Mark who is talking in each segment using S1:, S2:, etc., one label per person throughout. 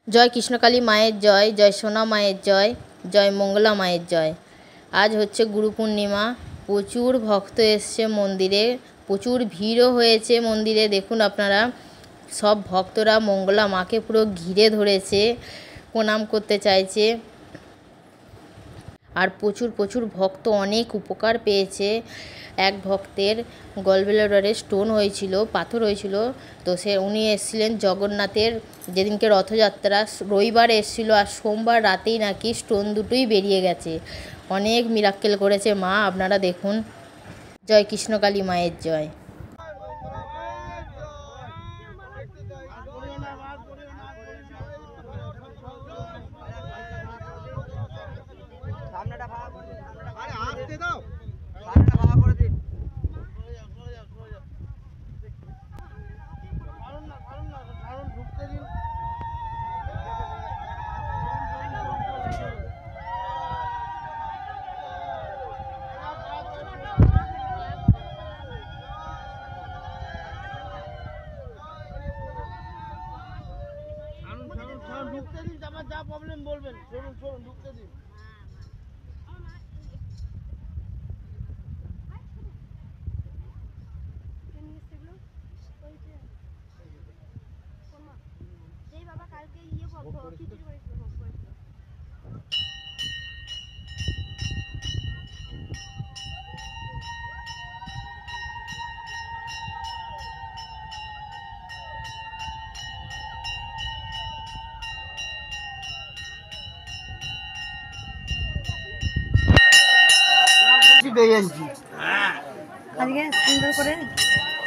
S1: জয় কৃষ্ণকালী মায়ের জয়, জয় সোনা মায়ের জয়, জয় মঙ্গলা মায়ের জয়। আজ হচ্ছে গুরু পূর্ণিমা। প্রচুর ভক্ত এসছে মন্দিরে, প্রচুর ভিড়ও হয়েছে মন্দিরে। দেখুন আপনারা, সব ভক্তরা মঙ্গলা মাকে পুরো ঘিরে ধরেছে, প্রণাম করতে চাইছে। আর প্রচুর প্রচুর ভক্ত অনেক উপকার পেয়েছে। এক ভক্তের গলব্লাডারে স্টোন হয়েছিল, পাথর হয়েছিল, তো উনি এসেছিলেন জগন্নাথের যেদিনকে রথযাত্রা, রবিবার এসেছিল, আর সোমবার রাতেই নাকি স্টোন দুটোই বেরিয়ে গেছে। অনেক মিরাক্কেল করেছে মা, আপনারা দেখুন। জয় কৃষ্ণকালী মায়ের জয়।
S2: ঢুকতে দিন, আমার যা প্রবলেম বলবেন। চলুন ঢুকতে দিন।
S3: আজকে সুন্দর করে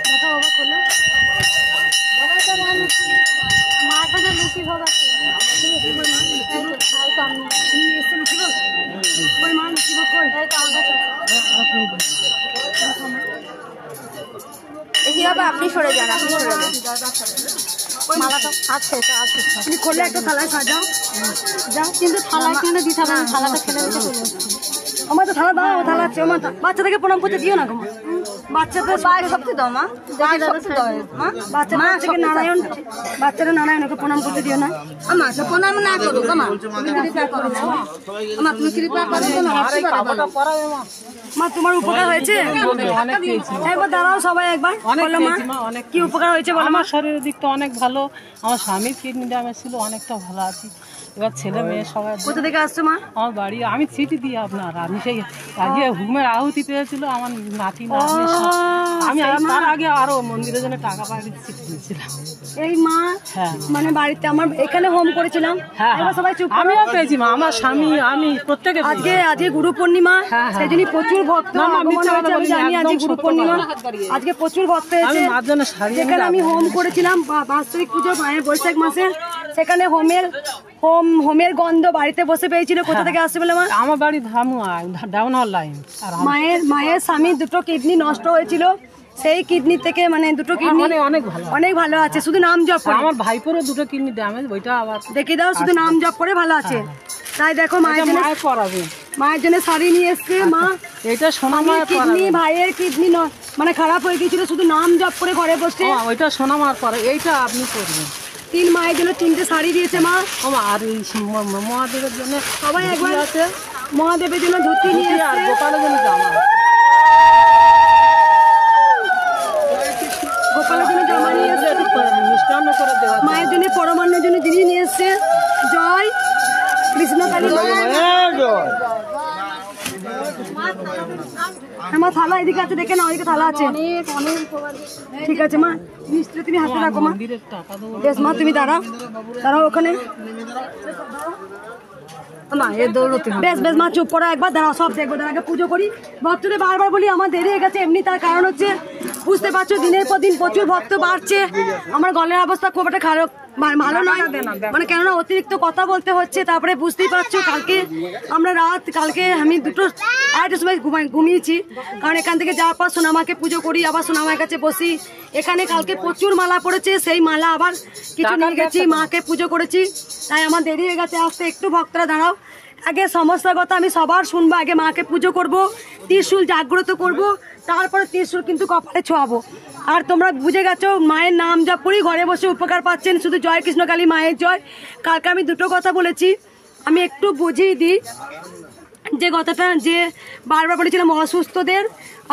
S3: দেখা বাবা খোলো। মার কাছে লুচি ভোগ আছে, আপনি সরে যান, আপনি সরে যান। মালাটা আছে, তুমি করলে একটা থালায় সাজাও, যাও, কিন্তু থালায় কিন্তু দিতে হবে, থালাটা ফেলে দিতে চলে আমার তো থালা দাও, থালা আছে আমার। বাচ্চাদেরকে প্রণাম করতে দিও না গো, বাচ্চাদের সবচেয়ে দাও মা, বাচ্চাদের নারায়ণ, বাচ্চারা নারায়ণকে প্রণাম করতে দিও না। আমার প্রণাম না করো মা, তুমি কৃপা করো মা, তোমার উপকার হয়েছে একবার দাঁড়াও সবাই, একবার বলো মা কি উপকার হয়েছে বলো।
S4: আমার শরীরের দিকটা অনেক ভালো, আমার স্বামীর কিডনি ড্যামেজ ছিল, অনেকটা ভালো আছি। এবার ছেলে মেয়ে সবাই।
S3: কোথা থেকে আসছো মা?
S4: আমার বাড়ি, আমি চিঠি দিই আপনার, আমি সেই আগে হুমের আহুতি পেয়েছিল আমার নাতি, আমি তার আগে আরো মন্দিরের জন্য টাকা পাঠিয়ে চিঠি দিয়েছিলাম।
S3: এই মা মানে বাড়িতে আমার এখানে হোম করেছিলাম, সবাই চুপ।
S4: আমিও পেয়েছি মা, আমার স্বামী, আমি প্রত্যেকে।
S3: আজকে গুরু পূর্ণিমা, সেই জন্য প্রচুর ভক্ত জানি। আজকে গুরু পূর্ণিমা, আজকে প্রচুর ভক্ত এসেছে। যেখানে আমি হোম করেছিলাম বাৎসরিক পুজো মায়ের বৈশাখ মাসে, সেখানে হোমের গন্ধ বাড়িতে বসে পেয়েছিল। কোথা থেকে আসছে বলে মা?
S4: আমার বাড়ি ডাউন হল লাইন।
S3: মায়ের স্বামী দুটো কিডনি নষ্ট হয়েছিল, সেই কিডনি থেকে মানে দুটো কিডনি অনেক ভালো আছে, শুধু নাম জপ করে।
S4: আমার ভাইপোরও দুটো কিডনি ড্যামেজ, ওইটা আবার
S3: দেখে দাও, শুধু নাম জপ করে ভালো আছে। তাই দেখো মায়ের জন্য শাড়ি নিয়ে এসছে মা।
S4: এটা সোনা মায়ের
S3: কিডনি, ভাইয়ের কিডনি মানে খারাপ হয়ে গেছিল, শুধু নাম জপ করে ঘরে বসে।
S4: ওইটা সোনা মায়ের পরে, এইটা আপনি করবেন।
S3: 3 মায়ের জন্য 3টে শাড়ি দিয়েছে মা।
S4: আর মহাদেবের জন্য
S3: সবাই একবার আছে, মহাদেবের জন্য ধুতি নিয়ে
S4: আর গোপালের জন্য জামা,
S3: গোপালের জন্য জামা নিয়ে এসছে।
S4: মিষ্টান্ন করে দেওয়া,
S3: মায়ের জন্য পরমান্নের জন্য জিনিস নিয়ে এসছে। জয় কৃষ্ণকালী। আমার থালা এদিকে আছে, দেখে না, ওইদিকে থালা আছে। ঠিক আছে মা, মিষ্টি তুমি হাতে রাখো মা। বেশ মা, তুমি দাঁড়াও ওখানে। বেশ বেশ মা, চুপ করো, একবার দাঁড়াও, সব দেখবো। তার আগে পুজো করি। ভক্তদের বারবার বলি আমার দেরি হয়ে গেছে, এমনি তার কারণ হচ্ছে বুঝতে পারছো দিনের পর দিন প্রচুর ভক্ত বাড়ছে। আমার গলার অবস্থা খুব একটা খারাপ, ভালো নয়, মানে কেননা অতিরিক্ত কথা বলতে হচ্ছে। তারপরে বুঝতেই পারছো কালকে আমি 2:30 সময় ঘুমিয়েছি, কারণ এখান থেকে যাওয়ার পর সোনামাকে পুজো করি, আবার সোনামার কাছে বসি। এখানে কালকে প্রচুর মালা পড়েছে, সেই মালা আবার কিছু নিয়ে গেছি, মাকে পুজো করেছি, তাই আমার দেরি হয়ে গেছে আসতে। একটু ভক্তরা দাঁড়াও, আগে সমস্যার কথা আমি সবার শুনবো। আগে মাকে পুজো করব, ত্রিশূল জাগ্রত করব, তারপরে ত্রিশূল কিন্তু কপালে ছোঁয়াবো। আর তোমরা বুঝে গেছো মায়ের নাম জপ করি ঘরে বসে উপকার পাচ্ছেন, শুধু জয় কৃষ্ণকালী মায়ের জয়। কালকে আমি দুটো কথা বলেছি, আমি একটু বুঝিয়ে দিই যে কথাটা, যে বারবার বলেছিলাম অসুস্থদের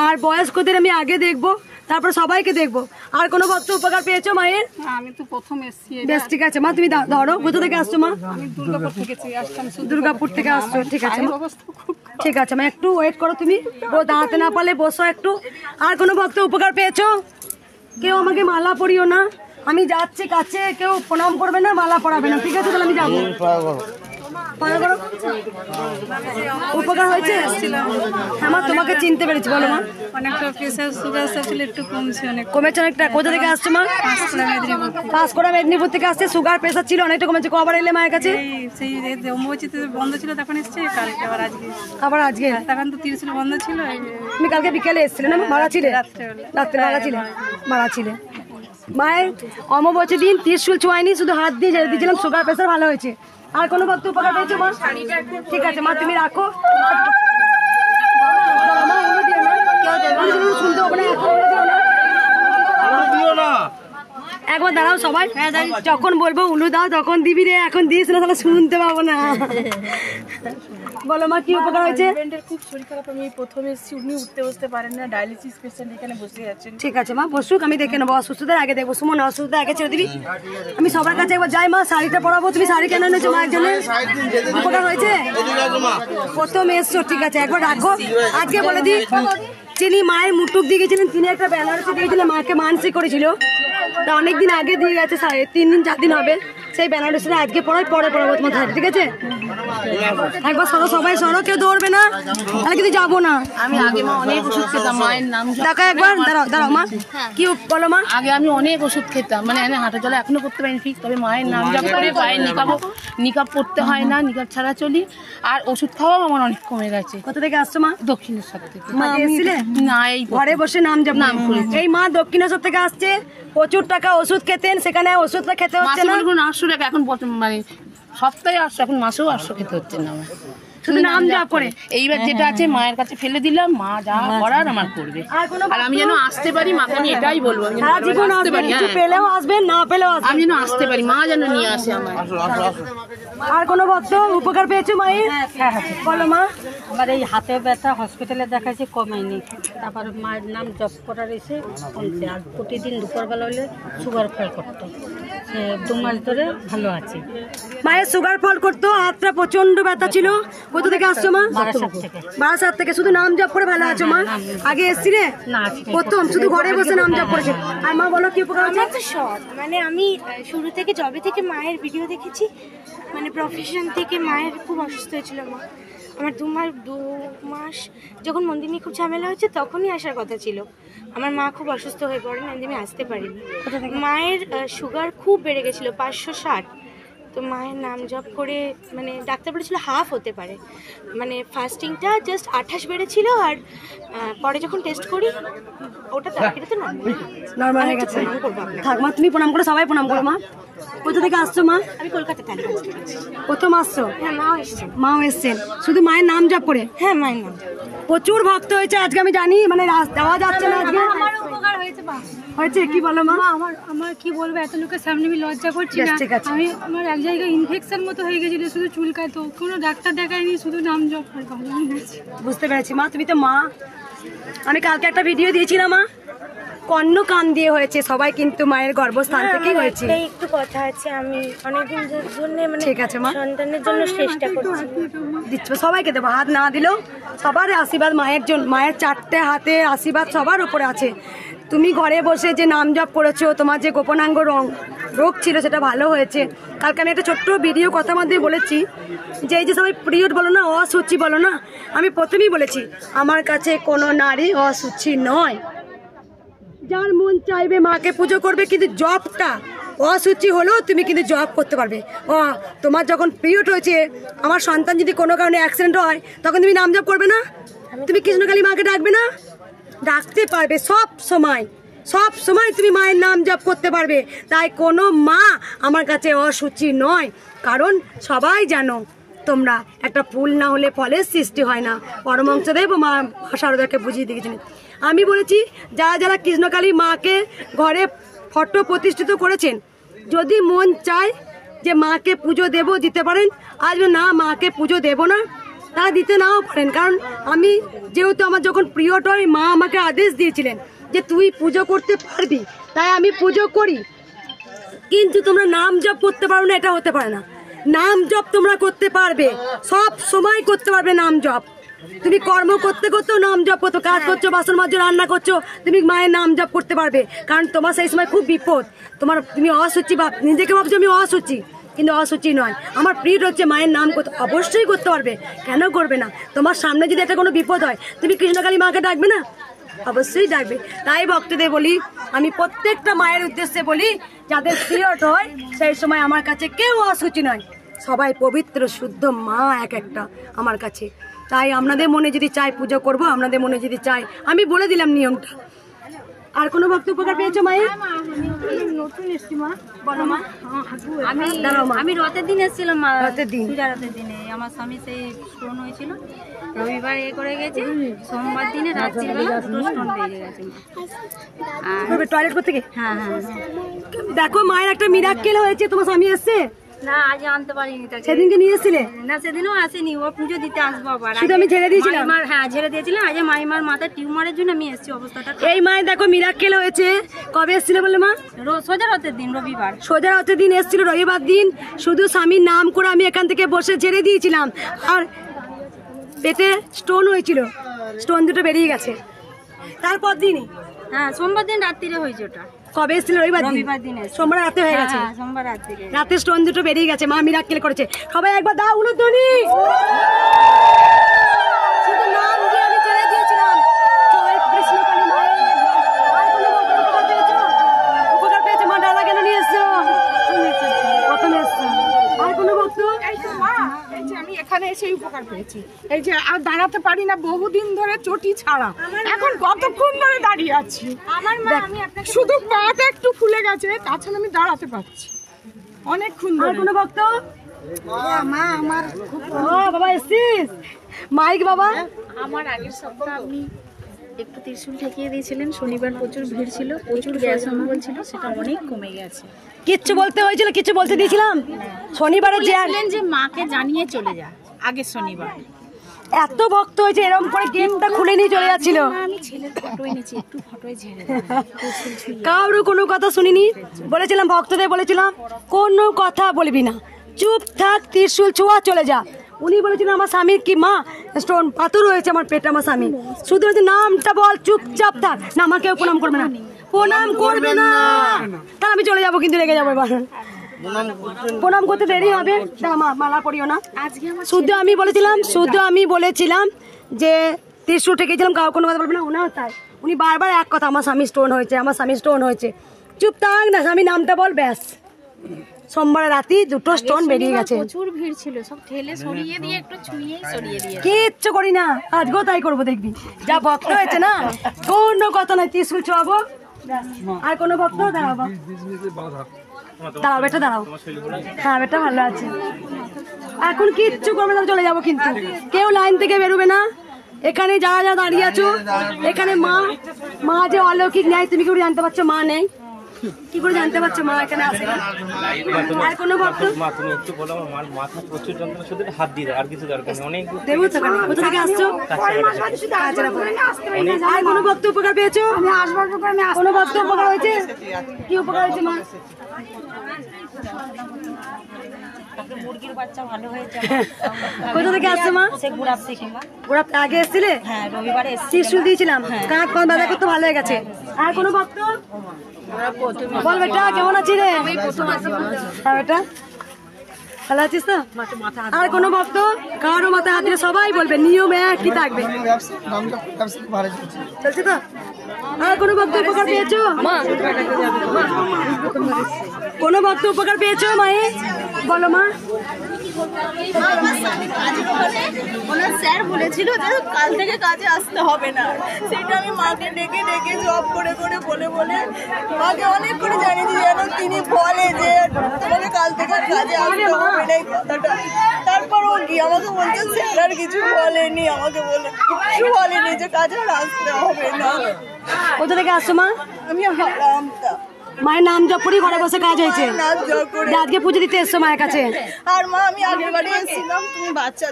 S3: আর বয়স্কদের আমি আগে দেখবো, তারপর সবাইকে দেখবো। আর কোনো ভক্ত উপকার পেয়েছো মায়ের?
S4: আমি তো প্রথম এসেছি।
S3: বেশ ঠিক আছে মা, তুমি ধরো। কোথা থেকে আসছো মা?
S4: আমি দুর্গাপুর থেকে আসলাম।
S3: দুর্গাপুর থেকে আসছো, ঠিক আছে মা।
S4: অবস্থা খুব
S3: ঠিক আছে মা, একটু ওয়েট করো, তুমি দাঁড়াতে না পারলে বসো একটু। আর কোনো ভক্ত উপকার পেয়েছো? কেউ আমাকে মালা পরিও না, আমি যাচ্ছি কাছে, কেউ প্রণাম করবে না, মালা পরাবে না, ঠিক আছে? তাহলে আমি যাবো। উপকার হয়েছে? হ্যাঁ মা, তোমাকে চিনতে পেরেছি, বলো মা।
S4: অনেকটা প্রেসার সুগার ছিল, একটু কমছে, অনেক
S3: কমেছে অনেকটা। কোথা থেকে আসছো মা? পাঁশকুড়া মেদিনীপুর থেকে আসছে। সুগার প্রেসার ছিল অনেকটা কমেছে। কবার এলে মায়ের কাছে?
S4: সেই অম্বুবাচিতে বন্ধ ছিল তখন এসছে, কালকে আবার আজকে।
S3: আবার আজকে?
S4: তখন তো তিরুচিল বন্ধ ছিল।
S3: তুমি কালকে বিকেলে এসেছিলে না? মারা ছিলে? রাত্রে মারা ছিলে? মারা ছিলে। মায়ের অমাবস্যার দিন ত্রিশূল ছোঁয়াইনি, শুধু হাত দিয়ে ঝেড়ে দিয়েছিলাম, সুগার প্রেসার ভালো হয়েছে। আর কোনো ভক্ত উপকার পেয়েছো মা? ঠিক আছে মা, তুমি রাখো। শুনতে হবে না, একবার দাঁড়াও সবাই, যখন বলবো উলু দাও তখন দিবি রে, এখন দিস না তাহলে শুনতে পাবো না। বলো মা, কি উপকার হয়েছে?
S5: খুব শরীর খারাপ, আমি প্রথমে এসেছি, উনি উঠতে বসতে পারেন না, ডায়ালিসিস পেশেন্ট এখানে বসে আছেন।
S3: ঠিক আছে মা, বসুক, আমি দেখে নেবো। অসুস্থতার আগে দেখবো। সুমন, অসুস্থতা আগে ছেড়ে দিবি। আমি সবার কাছে একবার যাই। মা, শাড়িটা পরাবো, তুমি শাড়ি কেন এনেছো মায়ের জন্য? উপকার হয়েছে? প্রথম এসছো, ঠিক আছে, একবার রাখো। আজকে বলে দিই, যিনি মায়ের মুটুক দিয়ে গেছিলেন, তিনি একটা বেনারসি দিয়েছিলেন, মাকে মানসিক করেছিল, তা অনেকদিন আগে দিয়ে গেছে, 3 দিন 4 দিন হবে। সেই বেনারসিটা আজকে পরে পড়াবো তোমার ধারে, ঠিক আছে? একবার সরো, সবাই সরো, কেউ দৌড়বে না, তাহলে কিন্তু যাবো না।
S5: আমি আগে মা অনেক ওষুধ খেতাম, মায়ের নাম
S3: দেখো একবার, দাঁড়াও দাঁড়াও মা, কি বলো মা?
S5: আগে আমি অনেক ওষুধ খেতাম, মানে আমি হাঁটা চলা এখনো করতে পারিনি ঠিক, তবে মায়ের নাম জপ করে পায়ের নিকাব পড়তে হয় না, নিকাব ছাড়া চলি। আর ওষুধ খাওয়াও আমার অনেক কমে গেছে।
S3: কোথা থেকে আসছো মা?
S5: দক্ষিণেশ্বর থেকে।
S3: মা এসেছিলে?
S5: না, এই
S3: ঘরে বসে নাম জপ করেছে। এই মা দক্ষিণেশ্বর থেকে আসছে, প্রচুর টাকা ওষুধ খেতেন, সেখানে ওষুধটা খেতে হচ্ছে না।
S5: 800 টাকা, এখন মানে সপ্তাহে 800, এখন মাসেও 800 খেতে হচ্ছে না আমার,
S3: শুধু নাম জপ করে।
S5: এইবার যেটা আছে মায়ের কাছে ফেলে দিলাম, মা যা করার আমার করবে। আর আমি যেন আসতে পারি, মাকে আমি এটাই বলবো, আমি যেন
S3: সারা জীবন
S5: আসতে
S3: আসবেন,
S5: পারি।
S3: কিছু
S5: হ্যাঁ,
S3: পেলেও আসবেন, না পেলেও আসবেন,
S5: আমি যেন আসতে পারি, মা যেন নিয়ে আসে আমার।
S3: আর কোনো ভক্ত উপকার পেয়েছো মায়ের? বলো মা।
S6: আমার এই হাতে ব্যথা হসপিটালে দেখাইছে, কমায়নি। তারপর মায়ের নাম জপ করার এসে কমছে। আর প্রতিদিন দুপুরবেলা হলে সুগার ফল করতো, 2 মাস ধরে ভালো আছে।
S3: মায়ের সুগার ফল করতো, হাতটা প্রচন্ড ব্যথা ছিল। কোথা থেকে আসছো মা?
S6: বারাসাত থেকে।
S3: বারাসাত থেকে। শুধু নাম জপ করে ভালো আছো মা? আগে এসছিলে?
S6: না,
S3: প্রথম শুধু ঘরে বসে নাম জপ করেছে। আর মা বলো, কি উপকার হয়েছে?
S7: আমার তো শখ, মানে আমি শুরু থেকে যবে থেকে মায়ের ভিডিও দেখেছি, মানে প্রফেশন থেকে মায়ের খুব অসুস্থ হয়েছিল মা। আমার 2 মাস যখন মন্দির নিয়ে খুব ঝামেলা হয়েছে, তখনই আসার কথা ছিল। আমার মা খুব অসুস্থ হয়ে পড়েন, আমি আসতে পারিনি। মায়ের সুগার খুব বেড়ে গেছিলো, 560। তো মায়ের নাম জপ করে, মানে ডাক্তার বলেছিল হাফ হতে পারে, মানে ফাস্টিংটা জাস্ট 28 বেড়েছিল, আর পরে যখন টেস্ট করি ওটা তাড়াতাড়িতে
S3: নরমাল হয়ে গেছে। থাক মা, তুমি প্রণাম করো, সবাই প্রণাম করো মা। কোথা থেকে আসছো মা?
S7: আমি কলকাতাতে আছি।
S3: প্রথম আসছো?
S7: হ্যাঁ, মাও এসেছেন।
S3: মাও এসছেন, শুধু মায়ের নাম জপ করে?
S7: হ্যাঁ, মায়ের নাম।
S3: প্রচুর ভক্ত হয়েছে আজকে, আমি জানি, মানে যাওয়া যাচ্ছে না আজকে।
S8: আমার উপকার হয়েছে বা
S3: হয়েছে, কি বলো মা?
S8: আমার কি বলবো, এত লোকের সামনে আমি লজ্জা করছি
S3: বেশ,
S8: না।
S3: ঠিক আছে।
S8: আমার এক জায়গায় ইনফেকশন মতো হয়ে গেছিল, শুধু চুলকাতো, কোনো ডাক্তার দেখায়নি, শুধু নাম জপ করে ভালো হয়ে গেছে।
S3: বুঝতে পেরেছি মা, তুমি তো মা। আমি কালকে একটা ভিডিও দিয়েছিলাম মা, কর্ণ কান দিয়ে হয়েছে সবাই, কিন্তু মায়ের গর্ভস্থান থেকেই হয়েছে।
S7: একটু কথা আছে, আমি অনেকদিন জন্য মানে
S3: ঠিক আছে মা,
S7: সন্তানের জন্য চেষ্টা করছি।
S3: দিচ্ছ সবাইকে দেবো, হাত না দিলেও সবার আশীর্বাদ মায়ের জন্য, মায়ের 4টে হাতে আশীর্বাদ সবার উপরে আছে। তুমি ঘরে বসে যে নাম জপ করেছো, তোমার যে গোপনাঙ্গ রোগ ছিল সেটা ভালো হয়েছে। কালকে আমি একটা ছোট্ট ভিডিও কথার মধ্যে বলেছি যে এই যে সবাই পিরিয়ড বলো না, অসুচি বলো না, আমি প্রথমেই বলেছি আমার কাছে কোনো নারী অসুচি নয়। যার মন চাইবে মাকে পুজো করবে, কিন্তু জবটা অসুচি হলেও তুমি কিন্তু জব করতে পারবে। তোমার যখন পিরিয়ড হয়েছে, আমার সন্তান যদি কোনো কারণে অ্যাক্সিডেন্ট হয়, তখন তুমি নাম জপ করবে না? তুমি কৃষ্ণকালী মাকে ডাকবে না? ডাকতে পারবে সব সময় তুমি মায়ের নাম জপ করতে পারবে। তাই কোনো মা আমার কাছে অসুচি নয়, কারণ সবাই জানো তোমরা একটা ফুল না হলে ফলের সৃষ্টি হয় না। পরমহংসদেব মা শারদাকে বুঝিয়ে দিয়েছেন। আমি বলেছি যারা যারা কৃষ্ণকালী মাকে ঘরে ফটো প্রতিষ্ঠিত করেছেন, যদি মন চায় যে মাকে পুজো দেব দিতে পারেন, আজ না মাকে পুজো দেব না তারা দিতে নাও পারেন। কারণ আমি যেহেতু আমার যখন প্রিয়টয় মা আমাকে আদেশ দিয়েছিলেন যে তুই পুজো করতে পারবি, তাই আমি পুজো করি। কিন্তু তোমরা নাম জপ করতে পারো না, এটা হতে পারে না। নাম জপ তোমরা করতে পারবে, সব সময় করতে পারবে নাম জপ। তুমি কর্ম করতে করতেও নাম জপ করতো, কাজ করছো, বাসন মাজছো, রান্না করছো, তুমি মায়ের নাম জপ করতে পারবে। কারণ তোমার সেই সময় খুব বিপদ, তুমি অসুচি ভাব, নিজেকে ভাবছো আমি অসুচি, কিন্তু অসুচি নয়। আমার প্রিয় হচ্ছে মায়ের নাম করতে, অবশ্যই করতে পারবে, কেন করবে না? তোমার সামনে যদি একটা কোনো বিপদ হয়, তুমি কৃষ্ণকালী মাকে ডাকবে না? অবশ্যই ডাকবে। তাই ভক্তদের বলি, আমি প্রত্যেকটা মায়ের উদ্দেশ্যে বলি, যাদের পিরিয়ড হয় সেই সময় আমার কাছে কেউ অসুচি নয়, সবাই পবিত্র শুদ্ধ মা এক একটা আমার কাছে। তাই আপনাদের মনে যদি চাই পুজো করব, আপনাদের মনে যদি চাই, আমি বলে দিলাম নিয়মটা। আর কোনো ভক্ত উপকার পেয়েছো মায়ের?
S8: নতুন এসছি মা।
S3: বলো মা।
S6: আমি রথের দিন এসেছিলাম মা,
S3: রথের দিন,
S6: রথের দিনে আমার স্বামী সেই স্টোন হয়েছিল, রবিবার করে গেছে, সোমবার দিনে রাত্রিবেলা দুটো স্টোন বেরিয়ে গেছে।
S3: টয়লেট করতে গিয়ে?
S6: হ্যাঁ।
S3: দেখো মায়ের একটা মিরাক্কেল হয়েছে। তোমার স্বামী এসছে
S6: না, আজ আনতে পারিনি তাকে।
S3: সেদিনকে নিয়ে এসেছিলে?
S6: না, সেদিনও আসেনি, ও পুজো দিতে আসবো আবার।
S3: শুধু আমি ঝেড়ে দিয়েছিলাম।
S6: হ্যাঁ, ঝেড়ে দিয়েছিলাম। আজ মাইমার মাথায় টিউমারের জন্য আমি এসেছি, অবস্থাটা।
S3: এই মায়ের দেখো মিরাক্কেল হয়েছে। কবে এসেছিল বলে মা?
S6: সোজা রথের দিন, রবিবার।
S3: সোজা রথের দিন এসেছিল, রবিবার দিন। শুধু স্বামীর নাম করে আমি এখান থেকে বসে ঝেড়ে দিয়েছিলাম, আর পেটে স্টোন হয়েছিল, স্টোন দুটো বেরিয়ে গেছে। তারপর দিনই,
S6: হ্যাঁ, সোমবার দিন রাত্রিরে হয়েছে ওটা।
S3: কবে এসেছিল? রবিবার দিন। সোমবার রাতে হয়ে গেছে।
S6: সোমবার রাত্রিরে
S3: রাতে স্টোন দুটো বেরিয়ে গেছে। মা মিরাক্কেল করেছে। সবাই একবার দাও উলুধ্বনি। শুধু নাম দিয়ে আমি ছেড়ে দিয়েছিলাম। জয় কৃষ্ণকালী মায়ের। আর কোনো উপকার পেয়েছো? উপকার পেয়েছো মা? ডালা কেন নিয়ে এসছো? প্রথমে এসছো। আর কোনো ভক্ত?
S9: এই তো মা, এই যে আমি এখানে এসে উপকার পেয়েছি। এই যে আর দাঁড়াতে পারি না বহুদিন ধরে, চটি ছাড়া। এখন কতক্ষণ ধরে দাঁড়িয়ে আছি।
S7: আমার মা, আমি আপনাকে
S9: শুধু পাটা একটু ফুলে গেছে, তাছাড়া আমি দাঁড়াতে পারছি অনেকক্ষণ
S3: আর
S9: ধরে।
S3: কোনো ভক্ত?
S9: মা আমার
S3: ও বাবা এসছিস? মাইক বাবা।
S10: আমার আগের সপ্তাহ আপনি একটু ত্রিশূল ঠেকিয়ে দিয়েছিলেন, শনিবার প্রচুর ভিড় ছিল, প্রচুর গ্যাস অম্বল ছিল, সেটা অনেক কমে গেছে।
S3: কিচ্ছু বলতে হয়েছিল? কিছু বলতে দিয়েছিলাম? শনিবারে
S10: যে মাকে জানিয়ে চলে যা, আগের শনিবার
S3: এত ভক্ত হয়েছে, এরকম করে গেটটা খুলে নিয়ে চলে যাচ্ছিল।
S10: আমি ছেলের ফটো এনেছি, একটু ফটোয় ঝেড়ে
S3: কারো কোনো কথা শুনিনি। বলেছিলাম ভক্তদের, বলেছিলাম কোনো কথা বলবি না, চুপ থাক, ত্রিশূল ছোঁয়া চলে যা। উনি বলেছিলেন আমার স্বামীর কি মা স্টোন পাথর হয়েছে আমার পেটে, আমার স্বামী শুধু বলছে নামটা বল, চুপচাপ থাক। না, আমাকেও প্রণাম করবে না, প্রণাম করবে না। তা আমি চলে যাবো, কিন্তু রেগে যাবো এবার। প্রণাম করতে দেরি হবে, মালা পড়িও না। শুধু আমি বলেছিলাম যে ত্রিশূল ঠেকেছিলাম, কাউ কোনো কথা বলবে না। ওনাও তাই, উনি বারবার এক কথা, আমার স্বামী স্টোন হয়েছে, আমার স্বামী স্টোন হয়েছে। চুপ থাক না, স্বামী নামটা বল, ব্যাস। সোমবার রাতে দুটো স্টোন বেরিয়ে গেছে।
S10: প্রচুর ভিড় ছিল, সব ঠেলে সরিয়ে দিয়ে একটু ছুঁয়েই সরিয়ে দিয়ে
S3: কিচ্ছু করি না, আজকেও তাই করবো, দেখবি যা ভক্ত হয়েছে না, কোনো কথা নয়, ত্রিশূল ছোঁয়াবো। আর কোনো ভক্ত? দাঁড়াবো, দাঁড়াও বেটা, দাঁড়াও। হ্যাঁ বেটা, ভালো আছে। এখন কিচ্ছু করবে না, চলে যাবো, কিন্তু কেউ লাইন থেকে বেরোবে না। এখানে যারা যারা দাঁড়িয়ে আছো, এখানে মা যে অলৌকিক নেয়, তুমি কি করে জানতে পারছো মা নেই? কি করে জানতে পারছো মা এখানে আসে? আর কোনো ভক্ত?
S11: মা তুমি একটু বলো, আমার মাথা প্রচুর যন্ত্রণা, শুধু হাত দিয়ে দাও, আর কিছু দরকার নেই। অনেক
S3: দেবো তো, কোথা থেকে আসছো? আর কোনো ভক্ত উপকার পেয়েছো? কোনো ভক্ত উপকার হয়েছে? কি উপকার হয়েছে মা?
S6: মুরগির বাচ্চা ভালো হয়েছে।
S3: কোথা থেকে আসছো মা?
S6: সে গুড়াপ থেকে মা।
S3: গুড়াপ আগে এসেছিলে?
S6: হ্যাঁ, রবিবারে এসেছি,
S3: ত্রিশূল দিয়েছিলাম, কাঁধ কাঁধ বাঁধা করতে ভালো হয়ে গেছে। আর কোনো ভক্ত? বল বেটা, কেমন আছিস রে? হ্যাঁ বেটা, ভালো আছিস তো? আর কোনো ভক্ত? কারো মাথায় হাত দিলে সবাই বলবে, নিয়ম একই থাকবে, চলছে তো? আর কোনো ভক্ত উপকার পেয়েছো? কোনো ভক্ত উপকার পেয়েছো মায়ের? বলো মা।
S12: ওনার স্যার বলেছিল যে কাল থেকে কাজে আসতে হবে না, সেটা আমি মাকে ডেকে ডেকে জব করে করে বলে বলে মাকে অনেক করে জানিয়েছি, যেন তিনি বলে যে তোমাকে কাল থেকে কাজে আসতে হবে না, এই কথাটা। তারপর ও কি আমাকে আমাকে বলছে স্যার আর কিছু বলেনি, আমাকে বলে কিছু বলেনি যে কাজে আর আসতে হবে না।
S3: কোথা থেকে আসছো মা?
S12: আমি হারামটা
S3: মায়ের নাম জপ করে ঘরে বসে কাজ হয়েছে, আজকে পুজো দিতে এসছো মায়ের কাছে।
S12: আর মা আমি আগের বাড়ি এসেছিলাম, তুমি বাচ্চা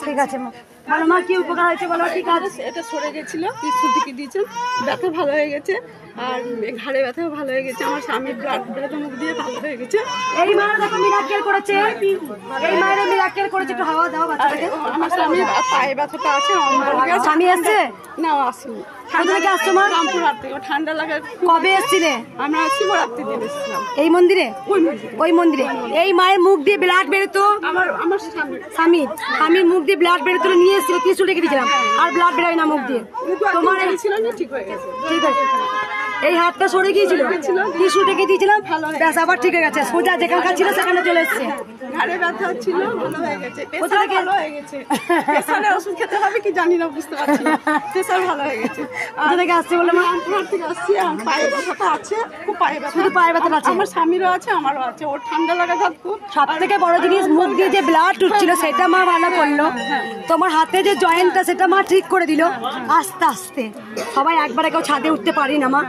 S3: ঠিক আছে মা, বলো মা কি উপকার হয়েছে বলো, কি কাজ?
S9: এটা সরে গেছিল, ত্রিশূল টিকে দিয়েছেন, ব্যথা ভালো হয়ে গেছে, আর ঘাড়ে ব্যথাও ভালো হয়ে গেছে, আমার স্বামীর ব্লাড বেরোতে মুখ দিয়ে ভালো হয়ে গেছে।
S3: এই মা দেখো মিরাক্কেল করেছে, এই মায়ের মিরাক্কেল করেছে, একটু হাওয়া দাও বাচ্চাটাকে।
S9: আমার স্বামীর পায়ে ব্যথাটা আছে।
S3: স্বামী এসছে?
S9: না আসেনি।
S3: কোথা থেকে আসছো মা?
S9: রামপুরহাট থেকে। ঠান্ডা লাগে।
S3: কবে এসছিলে?
S9: আমরা শিবরাত্রি দিন এসেছিলাম।
S3: এই মন্দিরে? ওই মন্দিরে। এই মায়ের মুখ দিয়ে ব্লাড বেরোতো,
S9: আমার
S3: স্বামীর মুখ দিয়ে ব্লাড বেরোতো, নিয়ে এসেছিল, ত্রিশূল রেখে দিয়েছিলাম, আর ব্লাড বেরোয় না মুখ দিয়ে। তোমার
S9: ঠিক হয়ে গেছে।
S3: ঠিক আছে, এই হাতটা সরে গিয়েছিল, ত্রিশূল রেখে দিয়েছিলাম, ব্যাস আবার ঠিক হয়ে গেছে, সোজা যেখানকার ছিল সেখানে চলে এসছে।
S9: ঘাড়ে ব্যথা ছিল, ভালো হয়ে গেছে। প্রেসার ভালো হয়ে গেছে। প্রেসারের ওষুধ খেতে হবে কি জানি না, বুঝতে পারছি না। প্রেসার ভালো হয়ে গেছে।
S3: কোথা থেকে আসছে বলে মা?
S9: রামপুরহাট থেকে আসছি। আমার পায়ে ব্যথাটা আছে, খুব পায়ে ব্যথা।
S3: শুধু পায়ে ব্যথা আছে?
S9: আমার স্বামীরও আছে, আমারও আছে। ওর ঠান্ডা লাগা থাকতো।
S3: সব থেকে বড় জিনিস, মুখ দিয়ে যে ব্লাড উঠছিল সেটা মা ভালো করলো, তোমার হাতে যে জয়েন্টটা সেটা মা ঠিক করে দিল আস্তে আস্তে। সবাই একবারে কেউ ছাদে উঠতে পারি না মা,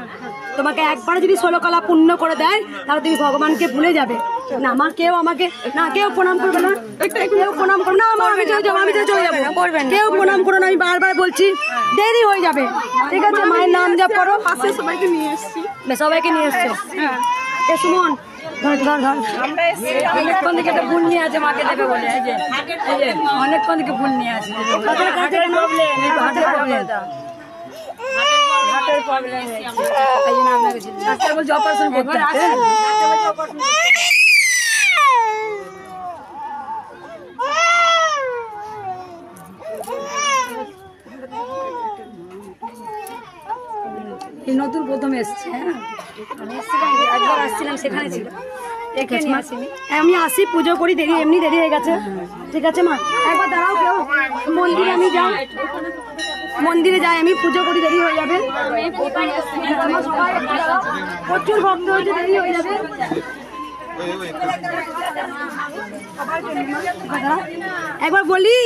S3: তোমাকে একবারে যদি 16 কলা পূর্ণ করে দেয় তাহলে তুমি ভগবানকে ভুলে যাবে না মা। কেউ আমাকে না, কেউ প্রণাম করবে না, কেউ প্রণাম করবে না মা, আমি চলে যাবো, আমি চলে যাবো, কেউ প্রণাম করো না, আমি বারবার বলছি, দেরি হয়ে যাবে। ঠিক আছে, মায়ের নাম জপ করো।
S9: পাশে সবাইকে নিয়ে এসছি।
S3: সবাইকে নিয়ে এসছো? এ সুমন অনেকক্ষণ থেকে একটা ফুল নিয়ে আছে, মাকে দেবে বলে, এই যে অনেকক্ষণ থেকে ফুল নিয়ে আছে। হার্টের প্রবলেম, এই জন্য আপনাকে ডাক্তার বলছে অপারেশন করতে হবে। নতুন প্রথম এসছে, একবার আসছিলাম, সেখানে ছিল, আমি আসি পুজো করি, দেরি এমনি দেরি হয়ে গেছে। ঠিক আছে মা, একবার দাঁড়াও, কেউ মন্দিরে আমি যাই, মন্দিরে যাই আমি, পুজো করি, দেরি হয়ে যাবে, প্রচুর ভক্ত হয়েছে, দেরি হয়ে যাবে। একবার বলি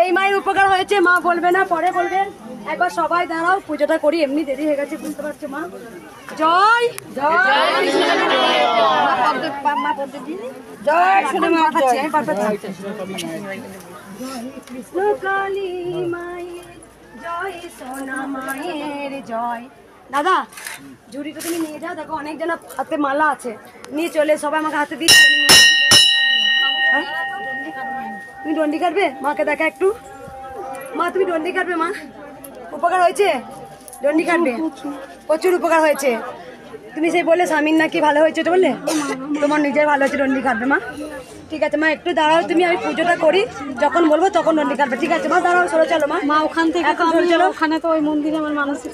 S3: এই মায়ের উপকার হয়েছে মা, বলবে না, পরে বলবে। একবার সবাই দাঁড়াও, পুজোটা করি, এমনি দেরি হয়ে গেছে, বুঝতে পারছো মা। জয় জয় কৃষ্ণকালী মায়ের জয়, সোনা মায়ের জয়। দাদা ঝুড়িটা তুমি নিয়ে যাও, দেখো অনেক জন হাতে মালা আছে, নিয়ে চলে, সবাই আমাকে হাতে দিচ্ছে। তুমি ডন্ডি কাটবে? মাকে দেখা একটু, মা তুমি ডন্ডি কাটবে? মা উপকার হয়েছে, ডন্ডি কাটবে, প্রচুর উপকার হয়েছে। তুমি সেই বললে স্বামীর নাকি ভালো হয়েছে, তো বললে তোমার নিজের ভালো হয়েছে, ডন্ডি কাটবে মা। ঠিক আছে মা, একটু দাঁড়াও তুমি, আমি পুজোটা করি, যখন বলবো তখন ডন্ডি কাটবে। ঠিক আছে মা, দাঁড়াও, সরে চলো মা।
S6: মা ওখান থেকে চলো, ওখানে তো ওই মন্দিরে আমার মানসিক